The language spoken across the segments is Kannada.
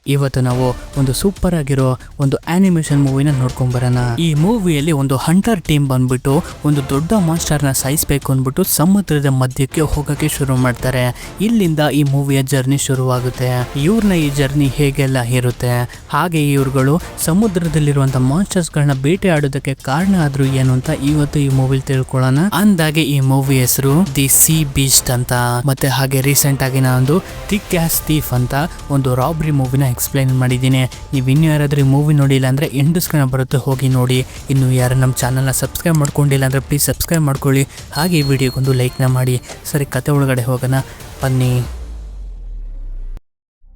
ಇವತ್ತು ನಾವು ಒಂದು ಸೂಪರ್ ಆಗಿರೋ ಒಂದು ಆನಿಮೇಷನ್ ಮೂವಿನ ನೋಡ್ಕೊಂಡ್ ಬರೋಣ. ಈ ಮೂವಿಯಲ್ಲಿ ಒಂದು ಹಂಟರ್ ಟೀಮ್ ಬಂದ್ಬಿಟ್ಟು ಒಂದು ದೊಡ್ಡ ಮಾನ್ಸ್ಟರ್ನ ಸಾಯಿಸ್ಬೇಕು ಅಂದ್ಬಿಟ್ಟು ಸಮುದ್ರದ ಮಧ್ಯಕ್ಕೆ ಹೋಗಕ್ಕೆ ಶುರು ಮಾಡ್ತಾರೆ. ಇಲ್ಲಿಂದ ಈ ಮೂವಿಯ ಜರ್ನಿ ಶುರುವಾಗುತ್ತೆ. ಇವ್ರನ್ನ ಈ ಜರ್ನಿ ಹೇಗೆಲ್ಲ ಇರುತ್ತೆ, ಹಾಗೆ ಇವ್ರುಗಳು ಸಮುದ್ರದಲ್ಲಿರುವಂತ ಮಾನ್ಸ್ಟರ್ಸ್ ಗಳನ್ನ ಬೇಟೆ ಆಡೋದಕ್ಕೆ ಕಾರಣ ಆದ್ರೂ ಏನು ಅಂತ ಇವತ್ತು ಈ ಮೂವಿಲಿ ತಿಳ್ಕೊಳ್ಳೋಣ. ಅಂದಾಗೆ ಈ ಮೂವಿ ಹೆಸರು ದಿ ಸೀ ಬೀಸ್ಟ್ ಅಂತ. ಮತ್ತೆ ಹಾಗೆ ರೀಸೆಂಟ್ ಆಗಿ ನಾನೊಂದು ಥಿಕ್ ಆಸ್ ಥೀಫ್ ಅಂತ ಒಂದು ರಾಬ್ರಿ ಮೂವಿನ ಎಕ್ಸ್ಪ್ಲೈನ್ ಮಾಡಿದ್ದೀನಿ. ನೀವು ಇನ್ನೂ ಯಾರಾದ್ರೂ ಮೂವಿ ನೋಡಿಲ್ಲ ಅಂದ್ರೆ ಎಂಡ್ ಸ್ಕ್ರೀನ್ ಬರುತ್ತೆ, ಹೋಗಿ ನೋಡಿ. ಇನ್ನು ಯಾರು ನಮ್ಮ ಚಾನಲ್ನ ಸಬ್ಸ್ಕ್ರೈಬ್ ಮಾಡ್ಕೊಂಡಿಲ್ಲ ಅಂದ್ರೆ ಪ್ಲೀಸ್ ಸಬ್ಸ್ಕ್ರೈಬ್ ಮಾಡ್ಕೊಳ್ಳಿ. ಹಾಗೆ ಈ ವಿಡಿಯೋಗೊಂದು ಲೈಕ್ನ ಮಾಡಿ. ಸರಿ, ಕತೆ ಒಳಗಡೆ ಹೋಗೋಣ ಬನ್ನಿ.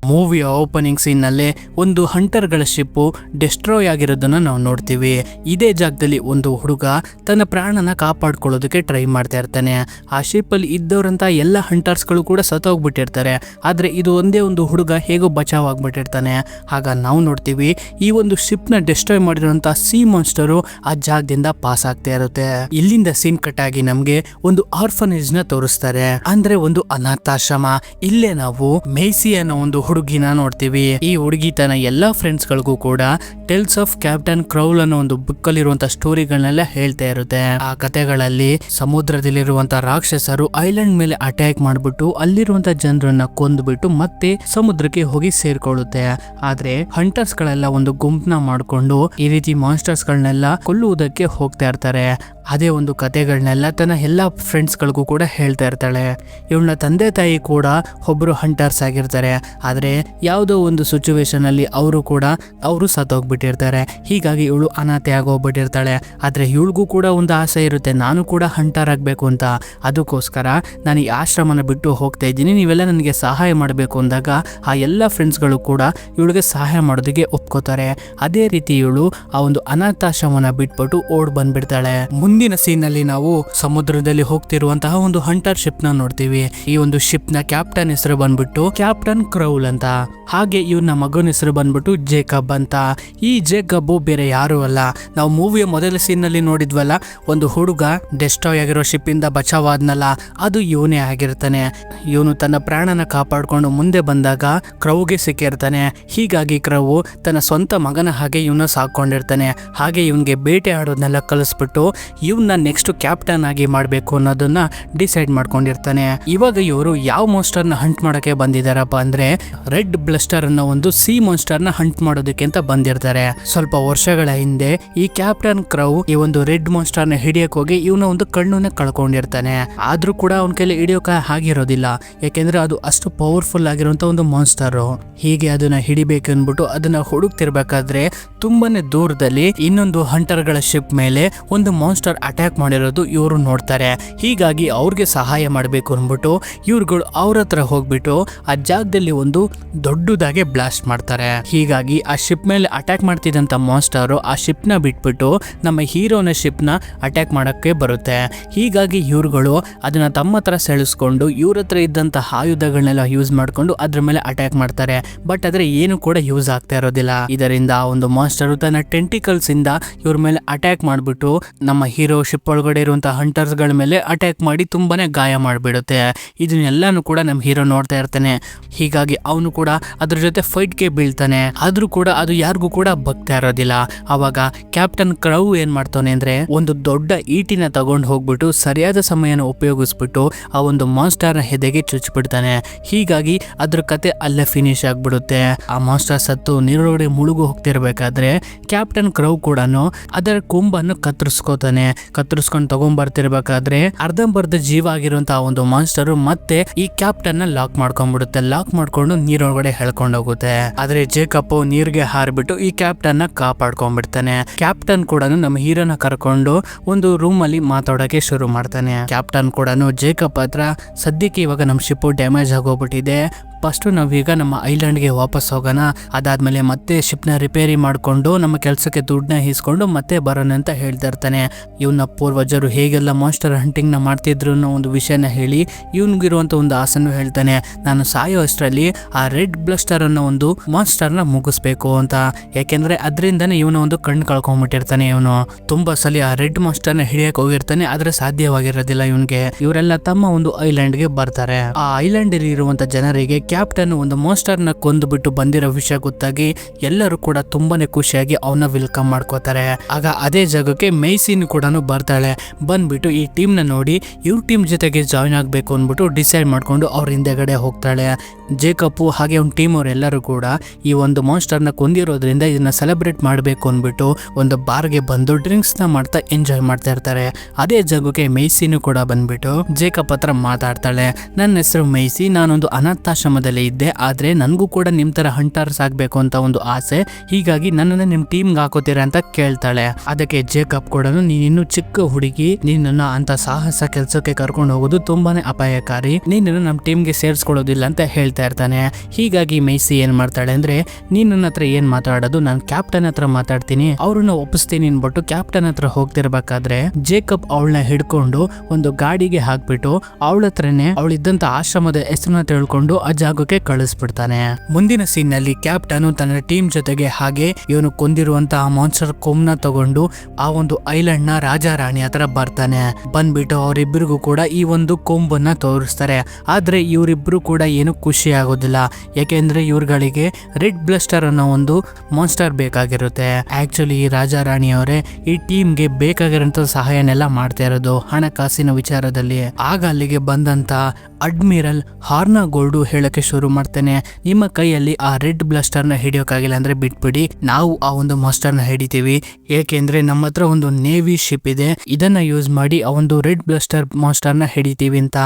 ಮೂವಿಯ ಓಪನಿಂಗ್ ಸೀನ್ನಲ್ಲೇ ಒಂದು ಹಂಟರ್ಗಳ ಶಿಪ್ಪು ಡೆಸ್ಟ್ರಾಯ್ ಆಗಿರೋದನ್ನ ನಾವು ನೋಡ್ತೀವಿ. ಇದೇ ಜಾಗದಲ್ಲಿ ಒಂದು ಹುಡುಗ ತನ್ನ ಪ್ರಾಣನ ಕಾಪಾಡ್ಕೊಳ್ಳೋದಕ್ಕೆ ಟ್ರೈ ಮಾಡ್ತಾ ಇರ್ತಾನೆ. ಆ ಶಿಪ್ಪಲ್ಲಿ ಇದ್ದವರಂತ ಎಲ್ಲ ಹಂಟರ್ಸ್ಗಳು ಕೂಡ ಸತ್ತೋಗ್ಬಿಟ್ಟಿರ್ತಾರೆ. ಆದರೆ ಇದು ಒಂದೇ ಒಂದು ಹುಡುಗ ಹೇಗೋ ಬಚಾವ್ ಆಗ್ಬಿಟ್ಟಿರ್ತಾನೆ. ಆಗ ನಾವು ನೋಡ್ತೀವಿ ಈ ಒಂದು ಶಿಪ್ನ ಡೆಸ್ಟ್ರಾಯ್ ಮಾಡಿರೋಂಥ ಸೀ ಮಾನ್ಸ್ಟರು ಆ ಜಾಗದಿಂದ ಪಾಸ್ ಆಗ್ತಾ ಇರುತ್ತೆ. ಇಲ್ಲಿಂದ ಸೀನ್ ಕಟ್ ಆಗಿ ನಮ್ಗೆ ಒಂದು ಆರ್ಫನೇಜ್ ನ ತೋರಿಸ್ತಾರೆ, ಅಂದ್ರೆ ಒಂದು ಅನಾಥಾಶ್ರಮ. ಇಲ್ಲೇ ನಾವು ಮೇಸಿ ಅನ್ನೋ ಒಂದು ಹುಡುಗಿನ ನೋಡ್ತೀವಿ. ಈ ಹುಡುಗಿ ತನ್ನ ಎಲ್ಲಾ ಫ್ರೆಂಡ್ಸ್ ಗಳಿಗೂ ಕೂಡ ಟೆಲ್ಸ್ ಆಫ್ ಕ್ಯಾಪ್ಟನ್ ಕ್ರೌಲ್ ಅನ್ನೋ ಒಂದು ಬುಕ್ ಅಲ್ಲಿರುವಂತ ಸ್ಟೋರಿಗಳನ್ನೆಲ್ಲ ಹೇಳ್ತಾ ಇರುತ್ತೆ. ಆ ಕಥೆಗಳಲ್ಲಿ ಸಮುದ್ರದಲ್ಲಿರುವಂತ ರಾಕ್ಷಸರು ಐಲ್ಯಾಂಡ್ ಮೇಲೆ ಅಟ್ಯಾಕ್ ಮಾಡ್ಬಿಟ್ಟು ಅಲ್ಲಿರುವಂತ ಜನರನ್ನ ಕೊಂದ್ಬಿಟ್ಟು ಮತ್ತೆ ಸಮುದ್ರಕ್ಕೆ ಹೋಗಿ ಸೇರ್ಕೊಳ್ಳುತ್ತೆ. ಆದ್ರೆ ಹಂಟರ್ಸ್ ಗಳೆಲ್ಲ ಒಂದು ಗುಂಪನ್ನ ಮಾಡ್ಕೊಂಡು ಈ ರೀತಿ ಮಾನ್ಸ್ಟರ್ಸ್ ಗಳನ್ನೆಲ್ಲ ಕೊಲ್ಲುವುದಕ್ಕೆ ಹೋಗ್ತಾ ಇರ್ತಾರೆ. ಅದೇ ಒಂದು ಕಥೆಗಳನ್ನೆಲ್ಲ ತನ್ನ ಎಲ್ಲಾ ಫ್ರೆಂಡ್ಸ್ ಗಳಿಗೂ ಕೂಡ ಹೇಳ್ತಾ ಇರ್ತಾಳೆ. ಇವಳ ತಂದೆ ತಾಯಿ ಕೂಡ ಒಬ್ರು ಹಂಟರ್ಸ್ ಆಗಿರ್ತಾರೆ. ಆದ್ರೆ ಯಾವುದೋ ಒಂದು ಸಿಚುವೇಶನ್ ಅಲ್ಲಿ ಅವರು ಸತ್ತೋಗ್ಬಿಟ್ಟಿರ್ತಾರೆ. ಹೀಗಾಗಿ ಇವಳು ಅನಾಥೆ ಆಗೋಗ್ಬಿಟ್ಟಿರ್ತಾಳೆ. ಆದ್ರೆ ಇವಳಿಗೂ ಕೂಡ ಒಂದು ಆಸೆ ಇರುತ್ತೆ, ನಾನು ಕೂಡ ಹಂಟರ್ ಆಗ್ಬೇಕು ಅಂತ. ಅದಕ್ಕೋಸ್ಕರ ನಾನು ಈ ಆಶ್ರಮನ ಬಿಟ್ಟು ಹೋಗ್ತಾ ಇದ್ದೀನಿ, ನೀವೆಲ್ಲ ನನಗೆ ಸಹಾಯ ಮಾಡಬೇಕು ಅಂದಾಗ ಆ ಎಲ್ಲ ಫ್ರೆಂಡ್ಸ್ಗಳು ಕೂಡ ಇವಳಿಗೆ ಸಹಾಯ ಮಾಡೋದಕ್ಕೆ ಒಪ್ಕೋತಾರೆ. ಅದೇ ರೀತಿ ಇವಳು ಆ ಒಂದು ಅನಾಥಾಶ್ರಮನ ಬಿಟ್ಬಿಟ್ಟು ಓಡ್ ಬಂದ್ಬಿಡ್ತಾಳೆ. ಮುಂದಿನ ಸೀನ್ ಅಲ್ಲಿ ನಾವು ಸಮುದ್ರದಲ್ಲಿ ಹೋಗ್ತಿರುವಂತಹ ಒಂದು ಹಂಟರ್ ಶಿಪ್ ನ ನೋಡ್ತೀವಿ. ಈ ಒಂದು ಶಿಪ್ ನ ಕ್ಯಾಪ್ಟನ್ ಹೆಸರು ಬಂದ್ಬಿಟ್ಟು ಕ್ಯಾಪ್ಟನ್ ಕ್ರೌಲ್ ಅಂತ. ಹಾಗೆ ಇವನ ಮಗನ ಹೆಸರು ಬಂದ್ಬಿಟ್ಟು ಜೇಕಬ್ ಅಂತ. ಈ ಜೇಕಬ್ ಬೇರೆ ಯಾರು ಅಲ್ಲ, ನಾವು ಮೂವಿಯ ಮೊದಲ ಸೀನ್ ನಲ್ಲಿ ನೋಡಿದ್ವಲ್ಲ, ಒಂದು ಹುಡುಗ ಡೆಸ್ಟ್ರಾಯ್ ಆಗಿರೋ ಶಿಪ್ ಇಂದ ಬಚಾವಾದ್ನಲ್ಲ, ಅದು ಇವನೇ ಆಗಿರ್ತಾನೆ. ಇವನು ತನ್ನ ಪ್ರಾಣನ ಕಾಪಾಡ್ಕೊಂಡು ಮುಂದೆ ಬಂದಾಗ ಕ್ರೌಗೆ ಸಿಕ್ಕಿರ್ತಾನೆ. ಹೀಗಾಗಿ ಕ್ರೌ ತನ್ನ ಸ್ವಂತ ಮಗನ ಹಾಗೆ ಇವನ ಸಾಕೊಂಡಿರ್ತಾನೆ. ಹಾಗೆ ಇವನ್ಗೆ ಬೇಟೆ ಆಡೋದನ್ನೆಲ್ಲ ಕಲಿಸ್ಬಿಟ್ಟು ಇವನ್ನ ನೆಕ್ಸ್ಟ್ ಕ್ಯಾಪ್ಟನ್ ಆಗಿ ಮಾಡ್ಬೇಕು ಅನ್ನೋದನ್ನ ಡಿಸೈಡ್ ಮಾಡ್ಕೊಂಡಿರ್ತಾನೆ. ಇವಾಗ ಇವರು ಯಾವ ಮಾನ್ಸ್ಟರ್ ನ ಹಂಟ್ ಮಾಡಕ್ಕೆ ಬಂದಿದಾರಪ್ಪ ಅಂದ್ರೆ ರೆಡ್ ಬ್ಲಸ್ಟರ್ ಅನ್ನೋ ಒಂದು ಸಿ ಮಾನ್ಸ್ಟರ್ ನ ಹಂಟ್ ಮಾಡೋದಕ್ಕೆ ಅಂತ ಬಂದಿರ್ತಾರೆ. ಸ್ವಲ್ಪ ವರ್ಷಗಳ ಹಿಂದೆ ಈ ಕ್ಯಾಪ್ಟನ್ ಕ್ರೌ ಈ ಒಂದು ರೆಡ್ ಮಾನ್ಸ್ಟರ್ ನ ಹಿಡಿಯಕ್ ಹೋಗಿ ಇವನ ಒಂದು ಕಣ್ಣನ್ನ ಕಳ್ಕೊಂಡಿರ್ತಾನೆ. ಆದ್ರೂ ಕೂಡ ಅವನ ಕೈಲಿ ಹಿಡಿಯೋಕ ಆಗಿರೋದಿಲ್ಲ, ಯಾಕೆಂದ್ರೆ ಅದು ಅಷ್ಟು ಪವರ್ಫುಲ್ ಆಗಿರುವಂತ ಒಂದು ಮಾನ್ಸ್ಟರ್. ಹೀಗೆ ಅದನ್ನ ಹಿಡಿಬೇಕು ಅನ್ಬಿಟ್ಟು ಅದನ್ನ ಹುಡುಕ್ತಿರ್ಬೇಕಾದ್ರೆ ತುಂಬಾನೇ ದೂರದಲ್ಲಿ ಇನ್ನೊಂದು ಹಂಟರ್ ಗಳ ಶಿಪ್ ಮೇಲೆ ಒಂದು ಮಾನ್ಸ್ಟರ್ ಅಟ್ಯಾಕ್ ಮಾಡಿರೋದು ಇವರು ನೋಡ್ತಾರೆ. ಹೀಗಾಗಿ ಅವ್ರಿಗೆ ಸಹಾಯ ಮಾಡಬೇಕು ಅಂದ್ಬಿಟ್ಟು ಇವ್ರುಗಳು ಅವ್ರ ಹತ್ರ ಹೋಗ್ಬಿಟ್ಟು ಆ ಜಾಗದಲ್ಲಿ ಒಂದು ದೊಡ್ಡದಾಗೆ ಬ್ಲಾಸ್ಟ್ ಮಾಡ್ತಾರೆ. ಹೀಗಾಗಿ ಆ ಶಿಪ್ ಮೇಲೆ ಅಟ್ಯಾಕ್ ಮಾಡ್ತಿದ್ದಂತ ಮಾನ್ಸ್ಟರ್ ಆ ಶಿಪ್ ನ ಬಿಟ್ಬಿಟ್ಟು ನಮ್ಮ ಹೀರೋನ ಶಿಪ್ ನ ಅಟ್ಯಾಕ್ ಮಾಡಕ್ಕೆ ಬರುತ್ತೆ. ಹೀಗಾಗಿ ಇವ್ರುಗಳು ಅದನ್ನ ತಮ್ಮ ಹತ್ರ ಸೆಳೆಸ್ಕೊಂಡು ಇವ್ರ ಹತ್ರ ಇದ್ದಂತ ಆಯುಧಗಳನ್ನೆಲ್ಲ ಯೂಸ್ ಮಾಡ್ಕೊಂಡು ಅದ್ರ ಮೇಲೆ ಅಟ್ಯಾಕ್ ಮಾಡ್ತಾರೆ. ಬಟ್ ಆದ್ರೆ ಏನು ಕೂಡ ಯೂಸ್ ಆಗ್ತಾ ಇರೋದಿಲ್ಲ. ಇದರಿಂದ ಒಂದು ಮಾನ್ಸ್ಟರ್ ತನ್ನ ಟೆಂಟಿಕಲ್ಸ್ ಇಂದ ಇವ್ರ ಮೇಲೆ ಅಟ್ಯಾಕ್ ಮಾಡ್ಬಿಟ್ಟು ನಮ್ಮ ಹೀರೋ ಶಿಪ್ ಒಳಗಡೆ ಇರುವಂತಹ ಹಂಟರ್ಸ್ ಗಳ ಮೇಲೆ ಅಟ್ಯಾಕ್ ಮಾಡಿ ತುಂಬಾನೇ ಗಾಯ ಮಾಡ್ಬಿಡುತ್ತೆ. ಇದನ್ನೆಲ್ಲಾನು ಕೂಡ ನಮ್ಮ ಹೀರೋ ನೋಡ್ತಾ ಇರ್ತಾನೆ. ಹೀಗಾಗಿ ಅವನು ಕೂಡ ಅದ್ರ ಜೊತೆ ಫೈಟ್ ಗೆ ಬೀಳ್ತಾನೆ. ಆದ್ರೂ ಕೂಡ ಅದು ಯಾರಿಗೂ ಕೂಡ ಬಗ್ತಾ ಇರೋದಿಲ್ಲ. ಅವಾಗ ಕ್ಯಾಪ್ಟನ್ ಕ್ರೌ ಏನ್ ಮಾಡ್ತಾನೆ ಅಂದ್ರೆ ಒಂದು ದೊಡ್ಡ ಈಟಿನ ತಗೊಂಡು ಹೋಗ್ಬಿಟ್ಟು ಸರಿಯಾದ ಸಮಯನ ಉಪಯೋಗಿಸ್ಬಿಟ್ಟು ಆ ಒಂದು ಮಾನ್ಸ್ಟರ್ ನ ಹೆದೆಗೆ ಚುಚ್ಚಿಬಿಡ್ತಾನೆ. ಹೀಗಾಗಿ ಅದ್ರ ಕತೆ ಅಲ್ಲೇ ಫಿನಿಶ್ ಆಗ್ಬಿಡುತ್ತೆ. ಆ ಮಾನ್ಸ್ಟರ್ ಸತ್ತು ನೀರೊಳಗಡೆ ಮುಳುಗು ಹೋಗ್ತಿರ್ಬೇಕಾದ್ರೆ ಕ್ಯಾಪ್ಟನ್ ಕ್ರೌ ಕೂಡ ಅದರ ಕೊಂಬನ್ನು ಕತ್ತರಿಸ್ಕೊಂಡು ತಗೊಂಡ್ಬರ್ತಿರ್ಬೇಕಾದ್ರೆ ಅರ್ಧಂಬರ್ಧ ಜೀವ ಆಗಿರುವಂತಹ ಒಂದು ಮಾನ್ಸ್ಟರ್ ಮತ್ತೆ ಈ ಕ್ಯಾಪ್ಟನ್ ನ ಲಾಕ್ ಮಾಡ್ಕೊಂಡ್ಬಿಡುತ್ತೆ. ಲಾಕ್ ಮಾಡ್ಕೊಂಡು ನೀರೊಳಗಡೆ ಹೇಳ್ಕೊಂಡು ಹೋಗುತ್ತೆ. ಆದ್ರೆ ಜೇಕಪ್ ನೀರ್ಗೆ ಹಾರ್ಬಿಟ್ಟು ಈ ಕ್ಯಾಪ್ಟನ್ ನ ಕಾಪಾಡ್ಕೊಂಡ್ಬಿಡ್ತಾನೆ. ಕ್ಯಾಪ್ಟನ್ ಕೂಡ ನಮ್ಮ ಹೀರೋನ ಕರ್ಕೊಂಡು ಒಂದು ರೂಮ್ ಅಲ್ಲಿ ಮಾತಾಡೋಕೆ ಶುರು ಮಾಡ್ತಾನೆ. ಕ್ಯಾಪ್ಟನ್ ಕೂಡ ಜೇಕಪ್ ಹತ್ರ ಸದ್ಯಕ್ಕೆ ಇವಾಗ ನಮ್ ಶಿಪ್ ಡ್ಯಾಮೇಜ್ ಆಗೋಗ್ಬಿಟ್ಟಿದೆ, ಫಸ್ಟ್ ನಾವೀಗ ನಮ್ಮ ಐಲ್ಯಾಂಡ್ಗೆ ವಾಪಸ್ ಹೋಗೋಣ, ಅದಾದ್ಮೇಲೆ ಮತ್ತೆ ಶಿಪ್ನ ರಿಪೇರಿ ಮಾಡ್ಕೊಂಡು ನಮ್ಮ ಕೆಲಸಕ್ಕೆ ದುಡ್ಡನ್ನ ಇಸ್ಕೊಂಡು ಮತ್ತೆ ಬರೋಣ ಅಂತ ಹೇಳ್ತಾ ಇರ್ತಾನೆ. ಇವನ ಪೂರ್ವಜರು ಹೇಗೆಲ್ಲ ಮಾನ್ಸ್ಟರ್ ಹಂಟಿಂಗ್ ನ ಮಾಡ್ತಿದ್ರು ಅನ್ನೋ ಒಂದು ವಿಷಯನ ಹೇಳಿ ಇವನಿಗಿರುವಂತ ಒಂದು ಆಸೆನೂ ಹೇಳ್ತಾನೆ. ನಾನು ಸಾಯೋ ಅಷ್ಟರಲ್ಲಿ ಆ ರೆಡ್ ಬ್ಲಸ್ಟರ್ ಅನ್ನೋ ಒಂದು ಮಾನ್ಸ್ಟರ್ ನ ಮುಗಿಸ್ಬೇಕು ಅಂತ. ಯಾಕೆಂದ್ರೆ ಅದರಿಂದನೇ ಇವನ ಒಂದು ಕಣ್ಣು ಕಳ್ಕೊಂಡ್ಬಿಟ್ಟಿರ್ತಾನೆ. ಇವನು ತುಂಬಾ ಸಲ ಆ ರೆಡ್ ಮಾನ್ಸ್ಟರ್ ನ ಹಿಡಿಯಕ್ ಹೋಗಿರ್ತಾನೆ, ಆದ್ರೆ ಸಾಧ್ಯವಾಗಿರೋದಿಲ್ಲ ಇವನ್ಗೆ. ಇವರೆಲ್ಲ ತಮ್ಮ ಒಂದು ಐಲ್ಯಾಂಡ್ ಗೆ ಬರ್ತಾರೆ. ಆ ಐಲ್ಯಾಂಡ್ ಅಲ್ಲಿ ಇರುವಂತ ಜನರಿಗೆ ಕ್ಯಾಪ್ಟನ್ ಒಂದು ಮಾನ್ಸ್ಟರ್ನ ಕೊಂದುಬಿಟ್ಟು ಬಂದಿರೋ ವಿಷಯ ಗೊತ್ತಾಗಿ ಎಲ್ಲರೂ ಕೂಡ ತುಂಬಾನೇ ಖುಷಿಯಾಗಿ ಅವನ ವೆಲ್ಕಮ್ ಮಾಡ್ಕೋತಾರೆ. ಆಗ ಅದೇ ಜಾಗಕ್ಕೆ ಮೇಯ್ಸಿನ್ ಕೂಡ ಬರ್ತಾಳೆ. ಬಂದ್ಬಿಟ್ಟು ಈ ಟೀಮ್ ನ ನೋಡಿ ಇವ್ರ ಟೀಮ್ ಜೊತೆಗೆ ಜಾಯಿನ್ ಆಗ್ಬೇಕು ಅಂದ್ಬಿಟ್ಟು ಡಿಸೈಡ್ ಮಾಡ್ಕೊಂಡು ಅವ್ರ ಹಿಂದೆಗಡೆ ಹೋಗ್ತಾಳೆ. ಜೇಕಪ್ಪು ಹಾಗೆ ಅವ್ನ ಟೀಮ್ ಅವರೆಲ್ಲರೂ ಕೂಡ ಈ ಒಂದು ಮಾನ್ಸ್ಟರ್ನ ಕೊಂದಿರೋದ್ರಿಂದ ಇದನ್ನ ಸೆಲೆಬ್ರೇಟ್ ಮಾಡಬೇಕು ಅಂದ್ಬಿಟ್ಟು ಒಂದು ಬಾರ್ಗೆ ಬಂದು ಡ್ರಿಂಕ್ಸ್ ನ ಮಾಡ್ತಾ ಎಂಜಾಯ್ ಮಾಡ್ತಾ ಇರ್ತಾರೆ. ಅದೇ ಜಾಗಕ್ಕೆ ಮೇಯ್ಸಿನೂ ಕೂಡ ಬಂದ್ಬಿಟ್ಟು ಜೇಕಪ್ ಹತ್ರ ಮಾತಾಡ್ತಾಳೆ. ನನ್ನ ಹೆಸರು ಮೇಯ್ಸಿ, ನಾನೊಂದು ಅನಾಥಾಶ್ರಮದಲ್ಲಿ ಇದ್ದೆ, ಆದ್ರೆ ನನ್ಗೂ ಕೂಡ ನಿಮ್ ತರ ಹಂಟರ್ಸ್ ಆಗ್ಬೇಕು ಅಂತ ಒಂದು ಆಸೆ, ಹೀಗಾಗಿ ನನ್ನನ್ನ ನಿಮ್ ಟೀಮ್ಗೆ ಹಾಕೋತೀರಾ ಅಂತ ಕೇಳ್ತಾಳೆ. ಅದಕ್ಕೆ ಜೇಕಪ್ ಕೂಡ ನೀನಿನ್ನು ಚಿಕ್ಕ ಹುಡುಗಿ, ನಿನ್ನ ಅಂತ ಸಾಹಸ ಕೆಲಸಕ್ಕೆ ಕರ್ಕೊಂಡು ಹೋಗೋದು ತುಂಬಾನೇ ಅಪಾಯಕಾರಿ, ನೀನನ್ನು ನಮ್ಮ ಟೀಮ್ಗೆ ಸೇರಿಸ್ಕೊಳ್ಳೋದಿಲ್ಲ ಅಂತ ಹೇಳ್ತಾ ಇರ್ತಾನೆ. ಹೀಗಾಗಿ ಮೇಯ್ಸಿ ಏನ್ ಮಾಡ್ತಾಳೆ ಅಂದ್ರೆ, ನೀನ್ ನನ್ನ ಹತ್ರ ಏನ್ ಮಾತಾಡೋದು, ನಾನು ಕ್ಯಾಪ್ಟನ್ ಹತ್ರ ಮಾತಾಡ್ತೀನಿ, ಅವ್ರನ್ನ ಒಪ್ಪಿಸ್ತೀನಿ ಅನ್ಬಿಟ್ಟು ಕ್ಯಾಪ್ಟನ್ ಹತ್ರ ಹೋಗ್ತಿರ್ಬೇಕಾದ್ರೆ ಜೇಕಬ್ ಅವಳನ್ನ ಹಿಡ್ಕೊಂಡು ಒಂದು ಗಾಡಿಗೆ ಹಾಕ್ಬಿಟ್ಟು ಅವಳ ಹತ್ರನೇ ಅವಳಿದ್ದಂತ ಆಶ್ರಮದ ಹೆಸರನ್ನ ತಿಳ್ಕೊಂಡು ಆ ಜಾಗಕ್ಕೆ ಕಳಿಸ್ಬಿಡ್ತಾನೆ. ಮುಂದಿನ ಸೀನ್ ನಲ್ಲಿ ಕ್ಯಾಪ್ಟನ್ ತನ್ನ ಟೀಮ್ ಜೊತೆಗೆ ಹಾಗೆ ಇವನು ಕೊಂದಿರುವಂತಹ ಮಾನ್ಸ್ಟರ್ ಕೊಂಬ್ನ ತಗೊಂಡು ಆ ಒಂದು ಐಲ್ಯಾಂಡ್ ನ ರಾಜ ರಾಣಿ ಹತ್ರ ಬರ್ತಾನೆ. ಬಂದ್ಬಿಟ್ಟು ಅವರಿಬ್ಬರಿಗೂ ಕೂಡ ಈ ಒಂದು ಕೊಂಬನ್ನ ತೋರಿಸ್ತಾರೆ. ಆದ್ರೆ ಇವರಿಬ್ರು ಕೂಡ ಏನು ಖುಷಿ ಆಗೋದಿಲ್ಲ, ಯಾಕೆಂದ್ರೆ ಇವ್ರುಗಳಿಗೆ ರೆಡ್ ಬ್ಲಸ್ಟರ್ ಅನ್ನೋ ಒಂದು ಮಾನ್ಸ್ಟರ್ ಬೇಕಾಗಿರುತ್ತೆ. ಆಕ್ಚುಲಿ ಈ ರಾಜ ರಾಣಿ ಅವರೇ ಈ ಟೀಮ್ಗೆ ಬೇಕಾಗಿರೋಂಥ ಸಹಾಯನೆಲ್ಲ ಮಾಡ್ತಾ ಇರೋದು ಹಣಕಾಸಿನ ವಿಚಾರದಲ್ಲಿ. ಆಗ ಅಲ್ಲಿಗೆ ಬಂದಂತ ಅಡ್ಮಿರಲ್ ಹಾರ್ನಾ ಗೋಲ್ಡು ಹೇಳಕ್ಕೆ ಶುರು ಮಾಡ್ತಾನೆ, ನಿಮ್ಮ ಕೈಯಲ್ಲಿ ಆ ರೆಡ್ ಬ್ಲಸ್ಟರ್ ನ ಹಿಡಿಯೋಕ್ಕಾಗಿಲ್ಲ ಅಂದ್ರೆ ಬಿಟ್ಬಿಡಿ, ನಾವು ಆ ಒಂದು ಮಾಸ್ಟರ್ ನ ಹಿಡಿತೀವಿ, ಏಕೆಂದ್ರೆ ನಮ್ಮ ಹತ್ರ ಒಂದು ನೇವಿ ಶಿಪ್ ಇದೆ, ಇದನ್ನ ಯೂಸ್ ಮಾಡಿ ಆ ಒಂದು ರೆಡ್ ಬ್ಲಸ್ಟರ್ ಮಾಸ್ಟರ್ ನ ಹಿಡಿತೀವಿ ಅಂತ.